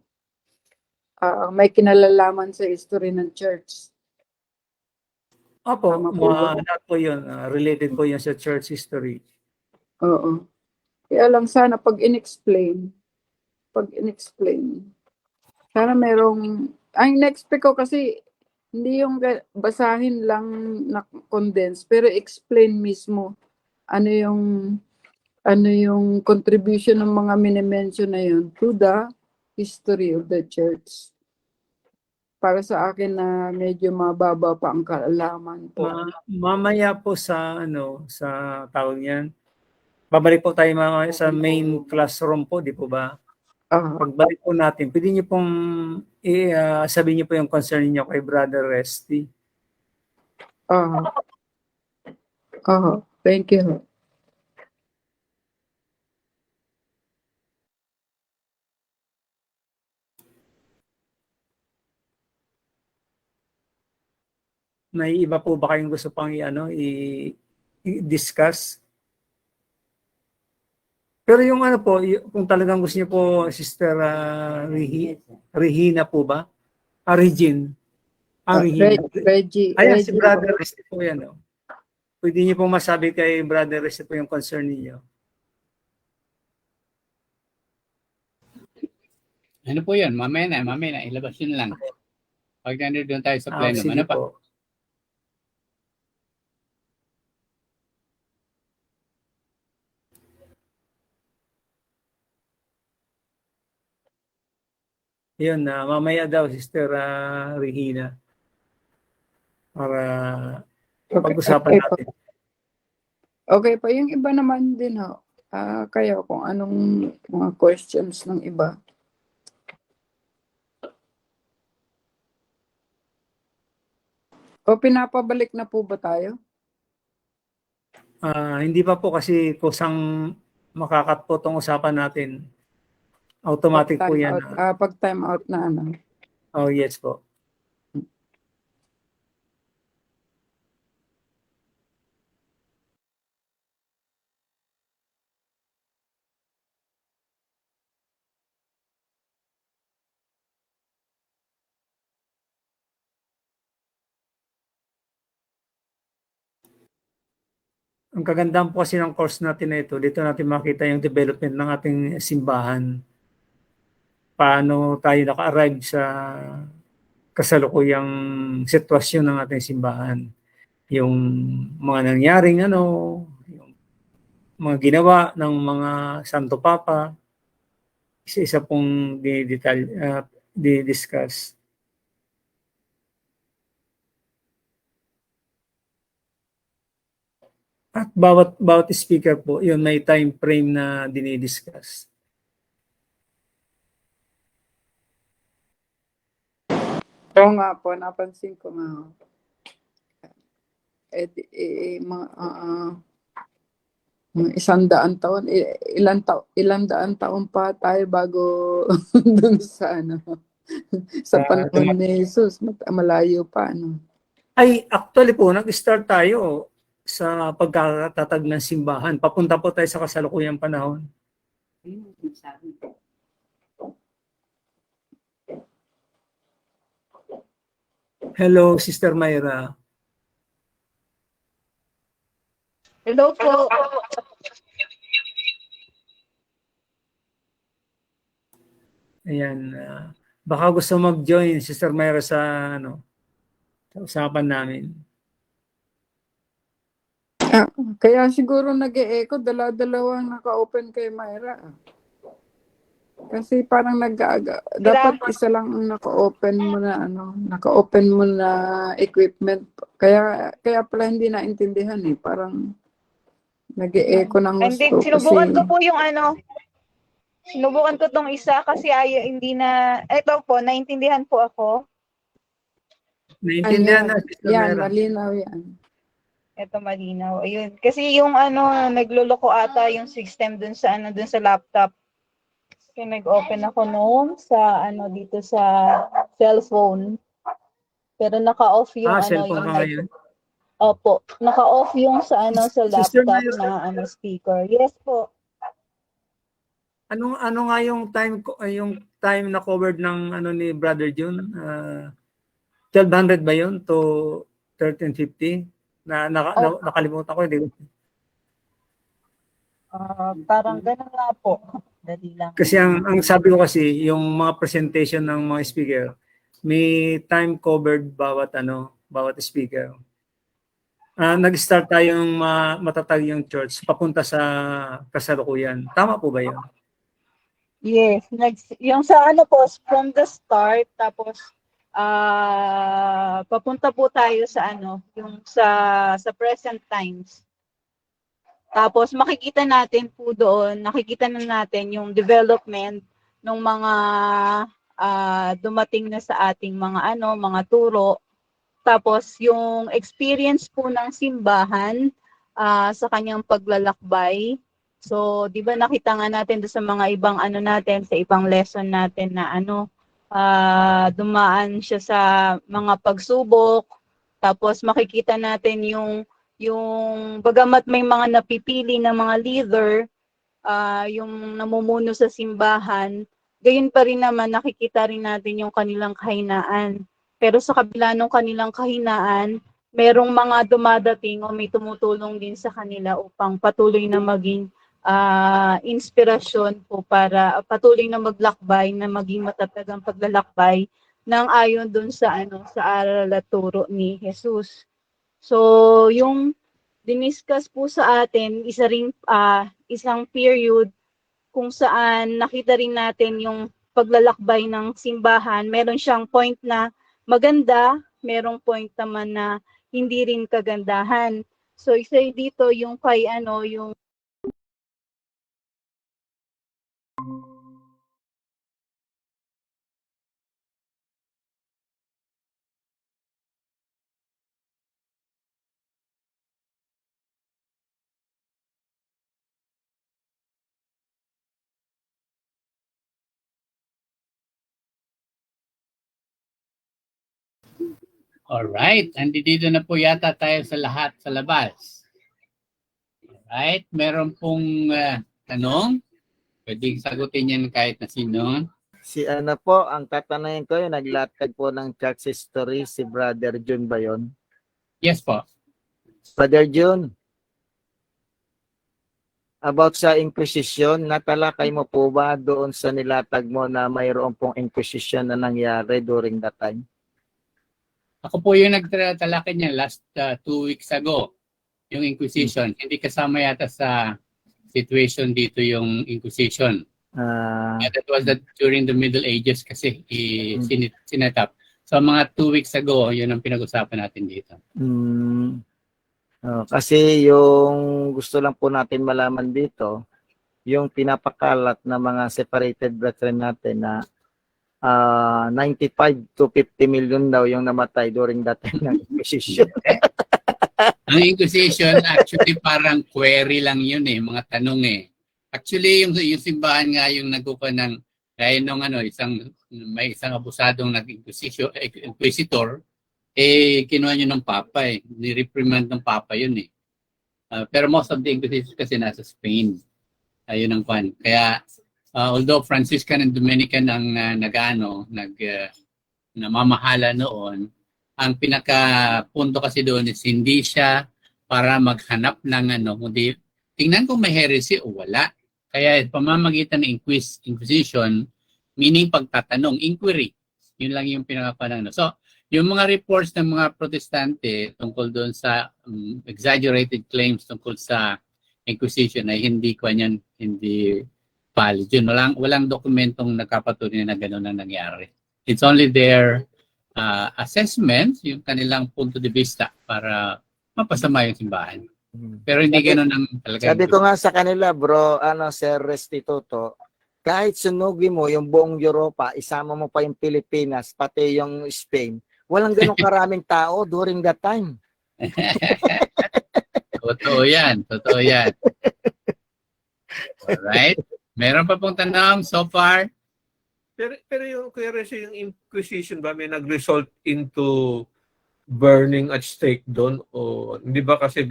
may kinalalaman sa history ng church. Opo, lahat po yun. Related po yun sa church history. Oo. Kaya lang sana pag in-explain, sana merong, ang in-expect ko kasi, hindi yung basahin lang na condense, pero explain mismo ano yung contribution ng mga minimension na yun to the history of the church. Para sa akin na medyo mababa pa ang kaalaman po. Mamaya po sa tawag niyan. Babalik po tayo sa main classroom po, di po ba? Pagbalik po natin, pwede niyo pong sabihin niyo po yung concern niyo kay Brother Resty. Thank you. May iba po ba kayong gusto pang i-discuss? Pero yung kung talagang gusto niyo po, Sister Regina po ba? Regine. Reggie. Si Brother Resty po yan. Pwede niyo pong masabi kay Brother Resty po yung concern niyo. Ano po yun? Mamaya na. Ilabas yun lang. Pag nandun tayo sa plenum. Ano pa? Po. Yun, mamaya daw, Sister Regina. Para pag-usapan natin. Okay pa. Yung iba naman din kayo kung anong mga questions ng iba. O pinapabalik na po ba tayo? Hindi pa po kasi kusang makakat po itong usapan natin. Automatic po yan. Pag time out na Oh, yes po. Ang kagandahan po kasi ng course natin na ito, dito natin makita yung development ng ating simbahan. Paano tayo naka-arrive sa kasalukuyang sitwasyon ng ating simbahan. Yung mga nangyaring yung mga ginawa ng mga Santo Papa, isa-isa pong di-discuss. At bawat speaker po, yun may time frame na dinidiscuss. Oo nga po, napansin ko nga. Mga 100 taon, ilang daan taon pa tayo bago dun sa sa panahon ni Jesus, malayo pa Ay, actually po, nag-start tayo sa pagkakatatag ng simbahan. Papunta po tayo sa kasalukuyang panahon. Hello, Sister Myra. Hello po. Ayan. Baka gusto mag-join, Sister Myra, sa sa usapan namin. Kaya siguro nag-e-echo, dala-dalawang naka-open kay Myra. Kasi parang dapat isa lang ang naka-open mo na naka-open mo na equipment. Kaya pala hindi naintindihan parang nag-e-echo ng gusto. Sinubukan ko po yung sinubukan ko tong isa kasi hindi na, ito po, naintindihan po ako. Naintindihan na, Sister Yan, Myra. malinaw yan. Ito malinaw. Ayun. Kasi yung nagluloko ata yung system dun sa dun sa laptop. Kaya nag-open ako noon sa dito sa cellphone. Pero naka-off yung cellphone ka ngayon? Opo, naka-off yung sa sa Sister laptop Myra, na speaker. Yes po. ano nga yung time na covered ng ni Brother June? 1200 ba yun to 1350? Nakalimutan ko, hindi ko. Parang ganun nga po. Dali lang. Kasi ang sabi ko kasi, yung mga presentation ng mga speaker, may time covered bawat speaker. Nag-start tayong matatag yung church papunta sa kasalukuyan. Tama po ba yun? Yes, yung sa po, from the start, tapos papunta po tayo sa yung sa present times. Tapos makikita natin po doon, nakikita na natin yung development ng mga dumating na sa ating mga mga turo. Tapos yung experience po ng simbahan sa kanyang paglalakbay. So, 'di ba nakita nga natin doon sa mga ibang natin, sa ibang lesson natin na dumaan siya sa mga pagsubok. Tapos makikita natin yung bagamat may mga napipili na mga leader, yung namumuno sa simbahan, gayon pa rin naman nakikita rin natin yung kanilang kahinaan. Pero sa kabila ng kanilang kahinaan, merong mga dumadating o may tumutulong din sa kanila upang patuloy na maging inspirasyon po para patuloy na maglakbay, na maging matatag ang paglalakbay ng ayon dun sa sa aral at turo ni Jesus. So, yung diniscuss po sa atin, isang period kung saan nakita rin natin yung paglalakbay ng simbahan. Meron siyang point na maganda, merong point naman na hindi rin kagandahan. So, isa dito yung kay yung Alright, andito na po yata tayo sa lahat sa labas. Alright, meron pong tanong. Pwedeng sagutin yan kahit na sino. Si po, ang tatanungin ko naglatag po ng church history, si Brother June ba yun? Yes po. Brother June, about sa Inquisition, natalakay mo po ba doon sa nilatag mo na mayroon pong Inquisition na nangyari during that time? Ako po yung nagtalakay niya last 2 weeks ago, yung Inquisition. Hindi kasama yata sa situation dito yung Inquisition. That was during the Middle Ages kasi sinetap. So mga 2 weeks ago, yun ang pinag-usapan natin dito. Kasi yung gusto lang po natin malaman dito, yung pinapakalat na mga separated brethren natin na 95 to 50 million daw yung namatay during that time ng Inquisition. Ang Inquisition, actually parang query lang yun mga tanong Actually, yung simbahan nga yung nagkuha ng, gaya nung may isang abusadong inquisitor, kinuha nyo ng Papa ni-reprimand ng Papa yun pero most of the Inquisition kasi nasa Spain. Ayun ang kwan. Kaya, although Franciscan and Dominican ang namamahala noon, ang pinaka-punto kasi doon is hindi siya para maghanap ng kundi tingnan kung may heresy o wala. Kaya pamamagitan ng Inquisition, meaning pagtatanong, inquiry. Yun lang yung pinaka-panano. So, yung mga reports ng mga protestante tungkol doon sa exaggerated claims tungkol sa Inquisition ay hindi valid. Yun, walang dokumentong nagkapatuloy na gano'n ang nangyari. It's only their assessment, yung kanilang punto de vista para mapasama yung simbahan. Pero hindi gano'n ang talaga. Sabi ko nga sa kanila, bro, Sir Restituto, kahit sunugin mo yung buong Europa, isama mo pa yung Pilipinas, pati yung Spain, walang ganong karaming tao during that time. Totoo yan. Alright. Meron pa pong tanong so far? Pero yung yung Inquisition ba may nag-result into burning at stake doon o hindi ba kasi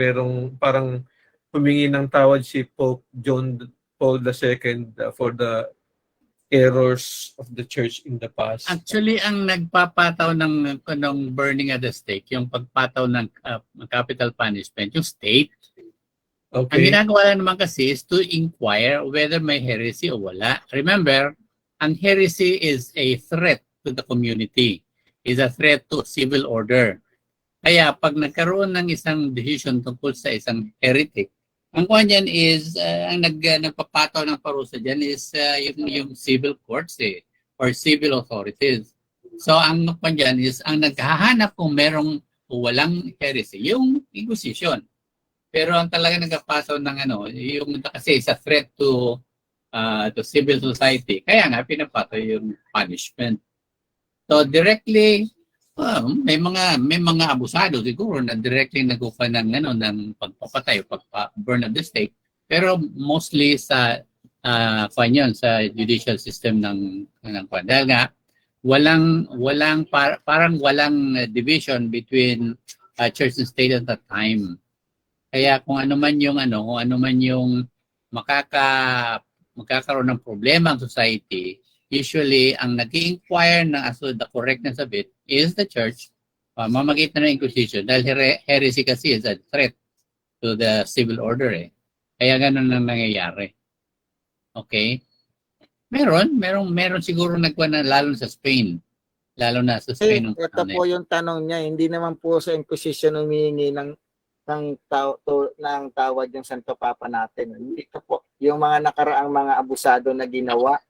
parang humingi ng tawad si Pope John Paul II for the errors of the church in the past? Actually, ang nagpapataw ng burning at the stake, yung pagpataw ng capital punishment, yung state. Okay. Ang ginagawa lang naman kasi is to inquire whether may heresy o wala. Remember, ang heresy is a threat to the community. Is a threat to civil order. Kaya pag nagkaroon ng isang decision tungkol sa isang heretic, ang kuha dyan is, ang nagpapataw ng parusa dyan is yung civil courts or civil authorities. So ang kuha dyan is, ang naghahanap kung merong o walang heresy, yung Inquisition. Pero ang talaga nagpapasaw ng yung kasi is a threat to civil society. Kaya nga pinapataw yung punishment. So directly, may mga abusado siguro na directly nagkuha ng pagpapatay, pagpa-burn of the stake. Pero mostly sa sa judicial system ng dahil nga parang walang division between church and state at that time. Kaya kung ano man yung magkakaroon ng problema ang society, usually, ang nag-inquire ng the correctness of it is the church, mamagitan ng Inquisition, dahil heresy kasi is a threat to the civil order. Kaya ganun ang nangyayari. Okay? Meron siguro nagkuha na lalo sa Spain. Lalo na sa Spain. Ito po yung tanong niya, hindi naman po sa Inquisition humihingi ng tawad yung Santo Papa natin. Dito po, yung mga nakaraang mga abusado na ginawa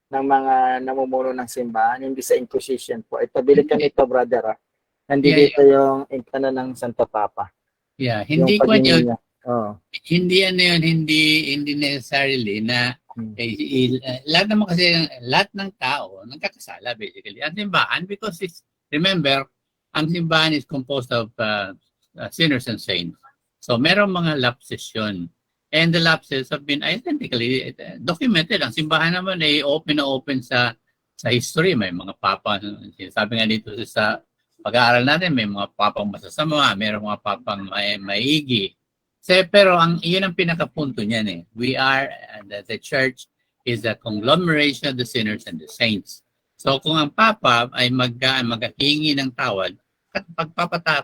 ng mga namumuno ng simbahan, hindi sa Inquisition po. Ito, bilikan ito, brother. Dito yung ng Santo Papa. Yeah, hindi ko yun. Hindi necessarily na lahat naman kasi, lahat ng tao nagkakasala basically. Ang simbahan, because remember, ang simbahan is composed of sinners and saints. So, merong mga lapses yun. And the lapses have been identically documented. Ang simbahan naman ay open sa history. May mga papa, sabi nga dito sa pag-aaral natin, may mga papang masasama, mayroong mga papang maigi. Pero yun ang pinakapunto niyan. We are, the church is a conglomeration of the sinners and the saints. So kung ang papa ay maghingi ng tawad, at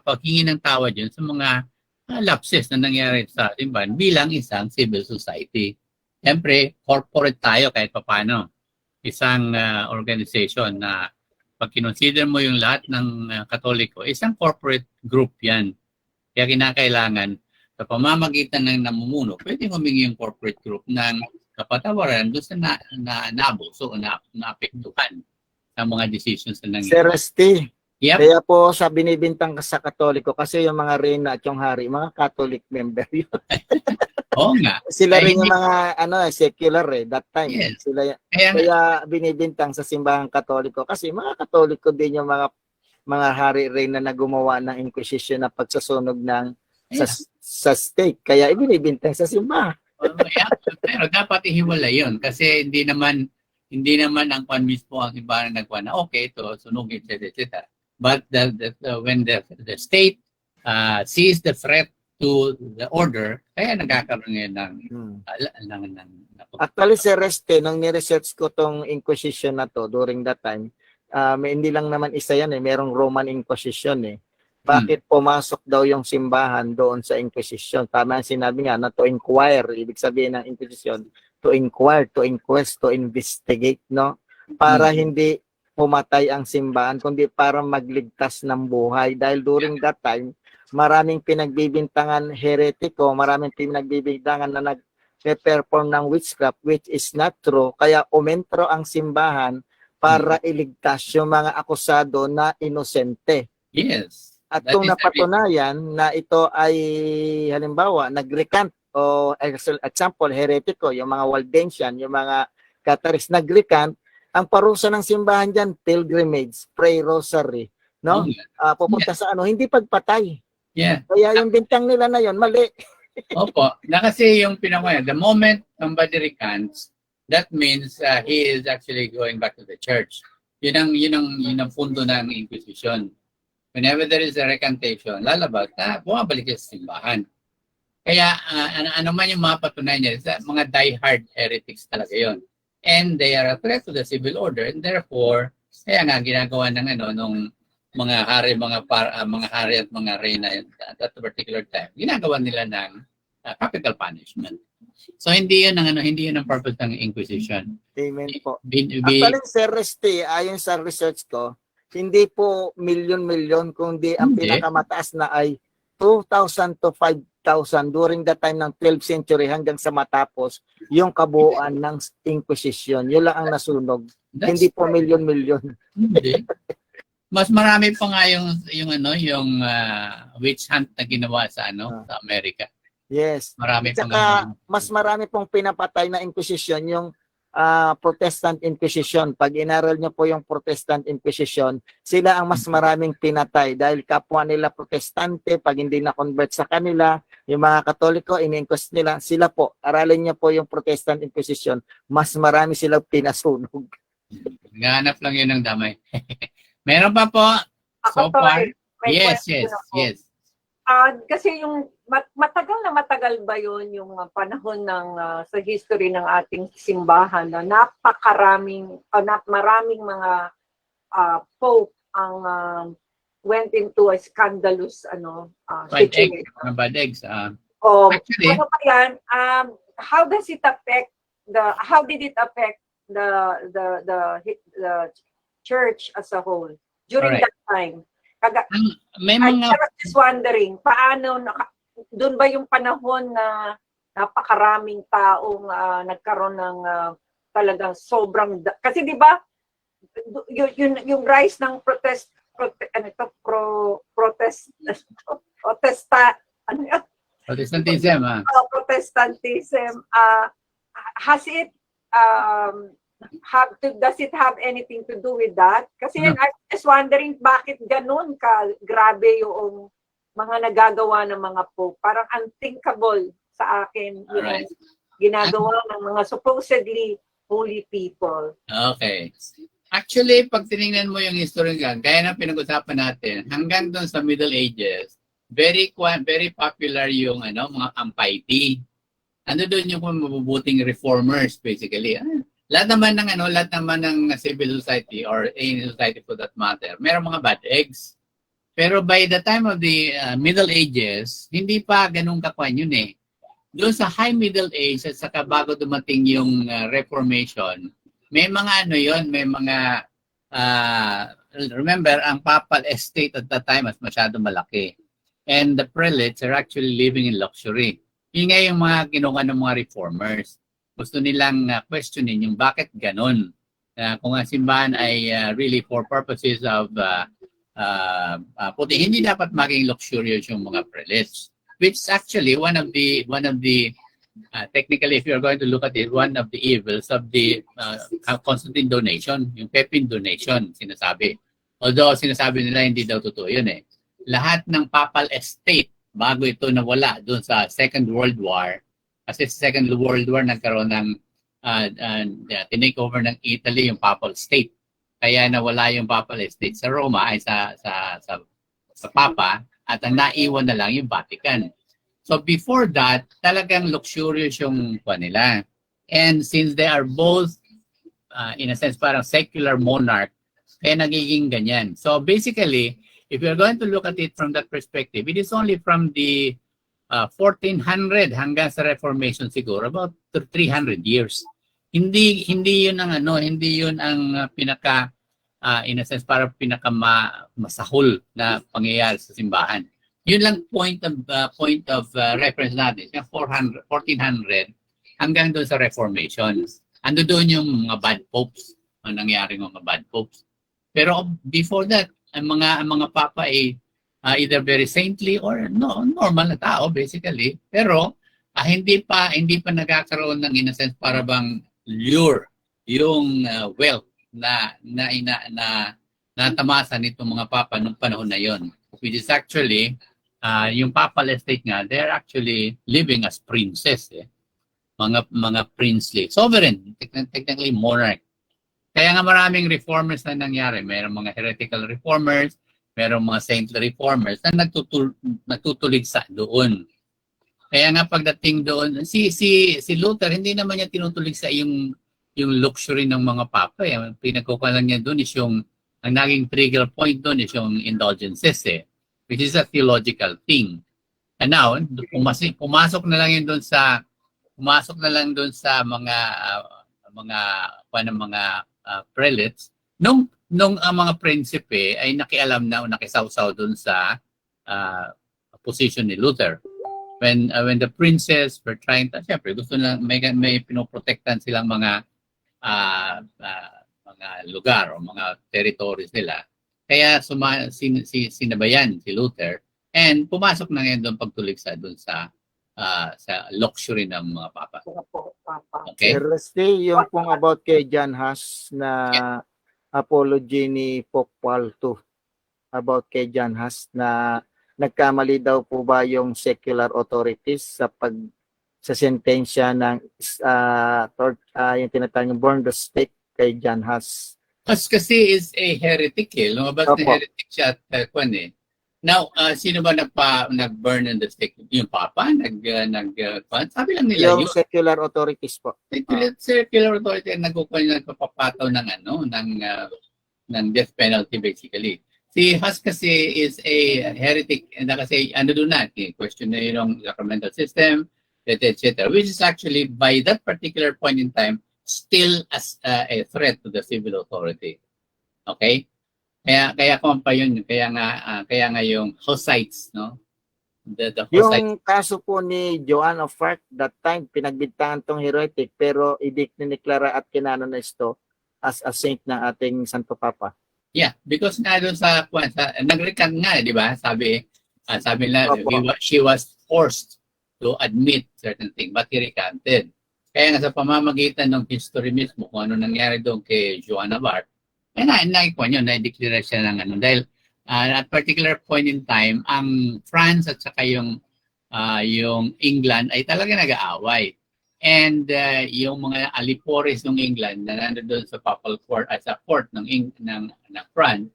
paghingi ng tawad yun sa mga lapses na nangyari sa simbahan bilang isang civil society. Siyempre, corporate tayo kahit papano. Isang organization na pag kinonsider mo yung lahat ng Katoliko, isang corporate group yan. Kaya kinakailangan sa pamamagitan ng namumuno, pwede humingi yung corporate group ng kapatawaran doon sa naabuso o naapektuhan sa mga decisions na Sir nangyari. Rusty, Yep. kaya po sa binibintang sa Katoliko, kasi yung mga reyna at yung hari, mga Catholic member yun. Oo nga. Sila Ay, rin yung hindi- mga secular that time. Yes. Sila, Kaya nga, kaya binibintang sa simbahang Katoliko kasi mga Katoliko din yung mga hari reyna na gumawa ng Inquisition na pagsasunog ng sa stake. Kaya ibinibintang sa simbahan. yeah, pero dapat ihiwalay yun kasi hindi naman ang kwan mismo ang simbahan na nagkuha na okay, ito, sunugin, etc. But when the state sees the threat to the order, kaya nagkakaroon ngayon ng Actually, Sir Reste, nung ni-research ko tong Inquisition na to during that time, hindi lang naman isa yan merong Roman Inquisition Bakit pumasok daw yung simbahan doon sa Inquisition? Tama ang sinabi nga na to inquire, ibig sabihin ng Inquisition, to inquire, to inquest, to investigate, no? Para hindi pumatay ang simbahan, kundi para magligtas ng buhay. Dahil during that time, maraming pinagbibintangan heretiko, maraming pinagbibintangan na nag-perform ng witchcraft, which is not true. Kaya umentro ang simbahan para iligtas yung mga akusado na inosente. Yes. At That kung is napatunayan na ito ay halimbawa nag-recant o example heretiko, yung mga Waldensian, yung mga Catharist nag-recant, ang parusa ng simbahan diyan pilgrimage, pray rosary, no? Pupunta sa hindi pagpatay. Yeah. Kaya yung bintang nila na yon mali. Opo. Na kasi yung pinakaya, the moment somebody recants, that means he is actually going back to the church. Yun ang fundo ng Inquisition. Whenever there is a recantation, lalabas na bumabalik sa simbahan. Kaya ano man yung mapatunayan niya, mga die-hard heretics talaga yon. And they are a threat to the civil order, and therefore, kaya nga ginagawa ng nung mga hari, mga hari at mga reyna at that particular time, ginagawa nila ng capital punishment. So hindi yun ang purpose ng Inquisition. Amen po. Actually, Sir Reste, ayon sa research ko, hindi po milyon-milyon, kundi ang pinakamataas na ay 2,000 to 5,000 during the time ng 12th century hanggang sa matapos yung kabuuan ng Inquisition. Yun lang ang nasunog. Hindi po milyon-milyon. Hindi. Mas marami pa nga yung witch hunt na ginawa sa sa Amerika. Yes. Marami pa nga. Saka mas marami pong pinapatay na Inquisition yung Protestant Inquisition. Pag inaral niyo po yung Protestant Inquisition, sila ang mas maraming pinatay dahil kapwa nila Protestante, pag hindi na-convert sa kanila, yung mga Katoliko, ini-inquest nila, sila po, aralin niyo po yung Protestant Inquisition, mas marami silang pinasunog. Nganap lang yun ng damay. Meron pa po? So far? Yes. Kasi yung matagal ba yun yung panahon ng sa history ng ating simbahan na maraming mga pope ang went into a scandalous situation. Bad eggs. Actually, ano ba yan? How did it affect the church as a whole during that time? I was just wondering, paano, doon ba yung panahon na napakaraming taong nagkaroon ng talagang sobrang, kasi di ba, yung rise ng Protestantism, has it does it have anything to do with that? Kasi I'm just wondering bakit ganun grabe yung mga nagagawa ng mga pope. Parang unthinkable sa akin yung ginagawa ng mga supposedly holy people. Okay. Actually, pag tinignan mo yung history gaya ng pinag-usapan natin, hanggang doon sa Middle Ages, very popular yung mga piety. Ano doon yung mabubuting reformers basically. Lahat naman ng civil society or any society for that matter, mayroong mga bad eggs. Pero by the time of the Middle Ages, hindi pa ganun kakwan yun Doon sa High Middle Age at saka bago dumating yung Reformation, may mga may mga remember, ang Papal Estate at that time mas masyado malaki. And the prelates are actually living in luxury. Yun nga yung mga ginawa ng mga reformers. gusto nilang questionin yung bakit ganon. Kung ang simbahan ay really for purposes of hindi dapat maging luxurious yung mga prelates, which is actually one of the technically, if you're going to look at it, one of the evils of the Constantine donation, yung Pepin donation, sinasabi. Although sinasabi nila hindi daw totoo yun eh. Lahat ng papal estate bago ito nawala doon sa Second World War, kasi sa Second World War nagkaroon ng tinake over ng Italy yung papal state. Kaya nawala yung papal estate sa Roma ay sa Papa, at ang naiwan na lang yung Vatican. So before that, talagang luxurious yung nila. And since they are both, in a sense, parang secular monarch, kaya nagiging ganyan. So basically, if you're going to look at it from that perspective, it is only from the 1400 hanggang sa Reformation siguro, about 300 years. Hindi yun ang hindi yun ang pinaka, in a sense, parang pinaka masahol na pangyayari sa simbahan. Yun lang point of reference natin, yung 1400 hanggang doon sa Reformation. Ando doon yung mga bad popes, ang nangyari ng mga bad popes. Pero before that, ang mga papa ay either very saintly or normal na tao basically. Pero hindi pa nagkakaroon ng in a sense para bang lure yung wealth na natamasa nitong mga papa nung panahon na yon, which is actually yung papal estate nga, they're actually living as princes, mga princely, sovereign, technically monarch. Kaya nga maraming reformers na nangyari. Mayroong mga heretical reformers, mayroong mga saintly reformers na nagtutulig sa doon. Kaya nga pagdating doon, si Luther, hindi naman niya tinutulig sa yung luxury ng mga papa. Ang pinagkukuha lang niya doon is ang naging trigger point doon is yung indulgences, which is a theological thing. And now, pumasok na lang doon sa mga prelates nung ang mga prinsipe ay nakialam na o nakisawsaw doon sa position ni Luther. When the princes were trying to, syempre gusto na may pinoprotektan silang mga lugar o mga territories nila. Kaya sinabayan si Luther and pumasok na ngayon doon pagtuligsa doon sa luxury ng mga papa. Okay? Rusty, yung pong about kay John Huss na apology ni Pope Paul II about kay John Huss na nagkamali daw po ba yung secular authorities sa sentensya ng yung tinatawag burn the stake kay John Huss. Huss kasi is a heretic lumabas na heretic siya at Now, sino ba nag-burn in the stake? Yung Papa? Sabi lang nila yung secular authorities po. Secular authority ang nagpapataw ng death penalty basically. Si Huss kasi is a heretic na kasi doon na, question na yung sacramental system, etc. Which is actually by that particular point in time still as a threat to the civil authority. Okay? Kaya kung pa yun, kaya nga yung Hussites, no? The Hussites. Yung kaso po ni Joan of Arc, that time, pinagbintangan tong heretic, pero ideklara at kinanonize to as a saint ng ating Santo Papa. Yeah, because nga doon sa nag-recant nga, di ba? Sabi nila, she was forced to admit certain things, but he recanted. Kaya nga sa pamamagitan ng history mismo, kung ano nangyari doon kay Joan of Arc, nakikita nyo, na-declare siya ng dahil at particular point in time, ang France at saka yung England ay talaga nag-aaway. And yung mga alipores ng England na nandoon sa Papal Court at sa court ng France,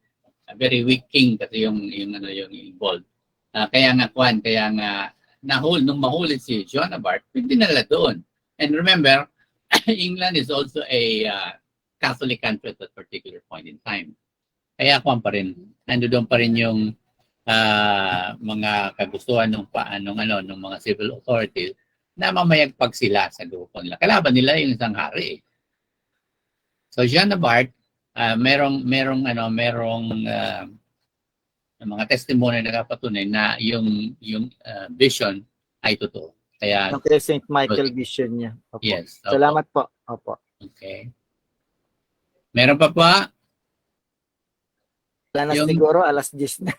very weak king kasi yung involved. Kaya nga nung mahuli si Joan of Arc, dinala doon. And remember, England is also a Catholic country at that particular point in time. Kaya pa rin, nandoon pa rin yung mga kagustuhan ng mga civil authorities na mamayagpag sila sa grupo nila. Kalaban nila yung isang hari. So Joan of Arc, merong mga testimony na nakapatunay na yung vision ay totoo. Kaya, Yung kay St. Michael vision niya. Opo. yes. Opo. Salamat po. Opo. Okay. Meron pa po? Wala na Yung- siguro, alas 10 na.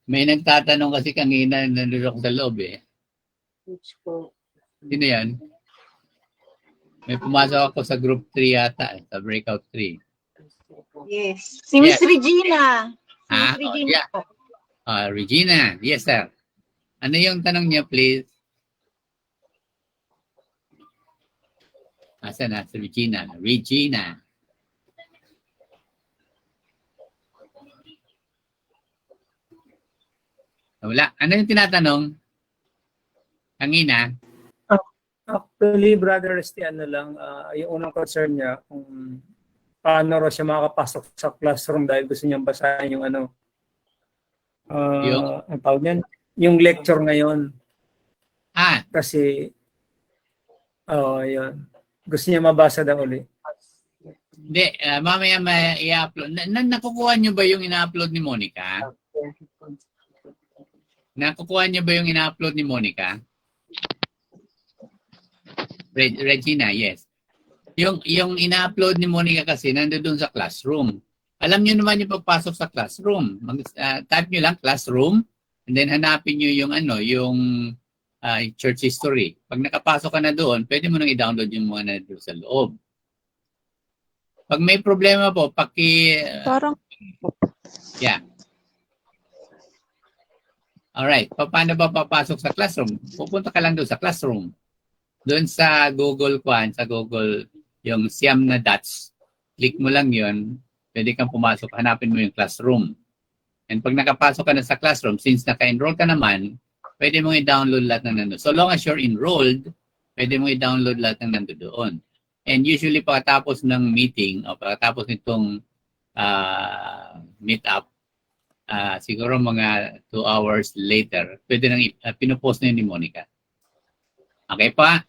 May nagtatanong kasi kanina, nandun ako sa loob eh. Sino yan? May pumasok ako sa group 3 yata, sa breakout 3. Yes. Si Miss Yes. Regina. Si Ah, Miss Regina yeah. po. Regina, yes sir. Ano yung tanong niya please? Asan na? Si Regina. Regina. Wala. Ano yung tinatanong? Kanina? Actually, Brother Rusty, ano lang, yung unang concern niya, kung paano raw siya makakapasok sa classroom dahil gusto niyang basahin yung ano, ang tawag niyan, yung lecture ngayon. Kasi, yun. Gusto niya mabasa daw ulit. Hindi, mamaya may i-upload. Nakukuha niyo ba yung ina-upload ni Monica? Nakukuha niyo ba yung ina-upload ni Monica? Regina, yes. Yung ina-upload ni Monica kasi nandoon sa classroom. Alam niyo naman yung pagpasok sa classroom. Type niyo lang classroom and then hanapin niyo yung church history. Pag nakapasok ka na doon, pwede mo nang i-download yung mga nandoon sa loob. Pag may problema po, yeah. Alright, paano ba papasok sa classroom? Pupunta ka lang doon sa classroom. Doon sa Google yung siyam na dots. Click mo lang yon, pwede kang pumasok, hanapin mo yung classroom. And pag nakapasok ka na sa classroom, since naka-enroll ka naman, pwede mong i-download lahat ng nandun. So long as you're enrolled, pwede mong i-download lahat ng nandun doon. And usually pagkatapos ng meeting o pagkatapos nitong meet-up, siguro mga 2 hours later, pwede nang pinupost na yun ni Monica. Okay pa?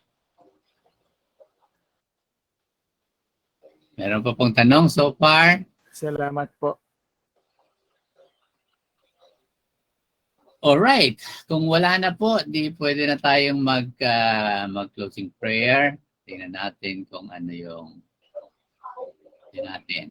Meron pa pong tanong so far? Salamat po. Alright. Kung wala na po, di pwede na tayong mag-closing prayer. Tingnan natin kung ano yung natin.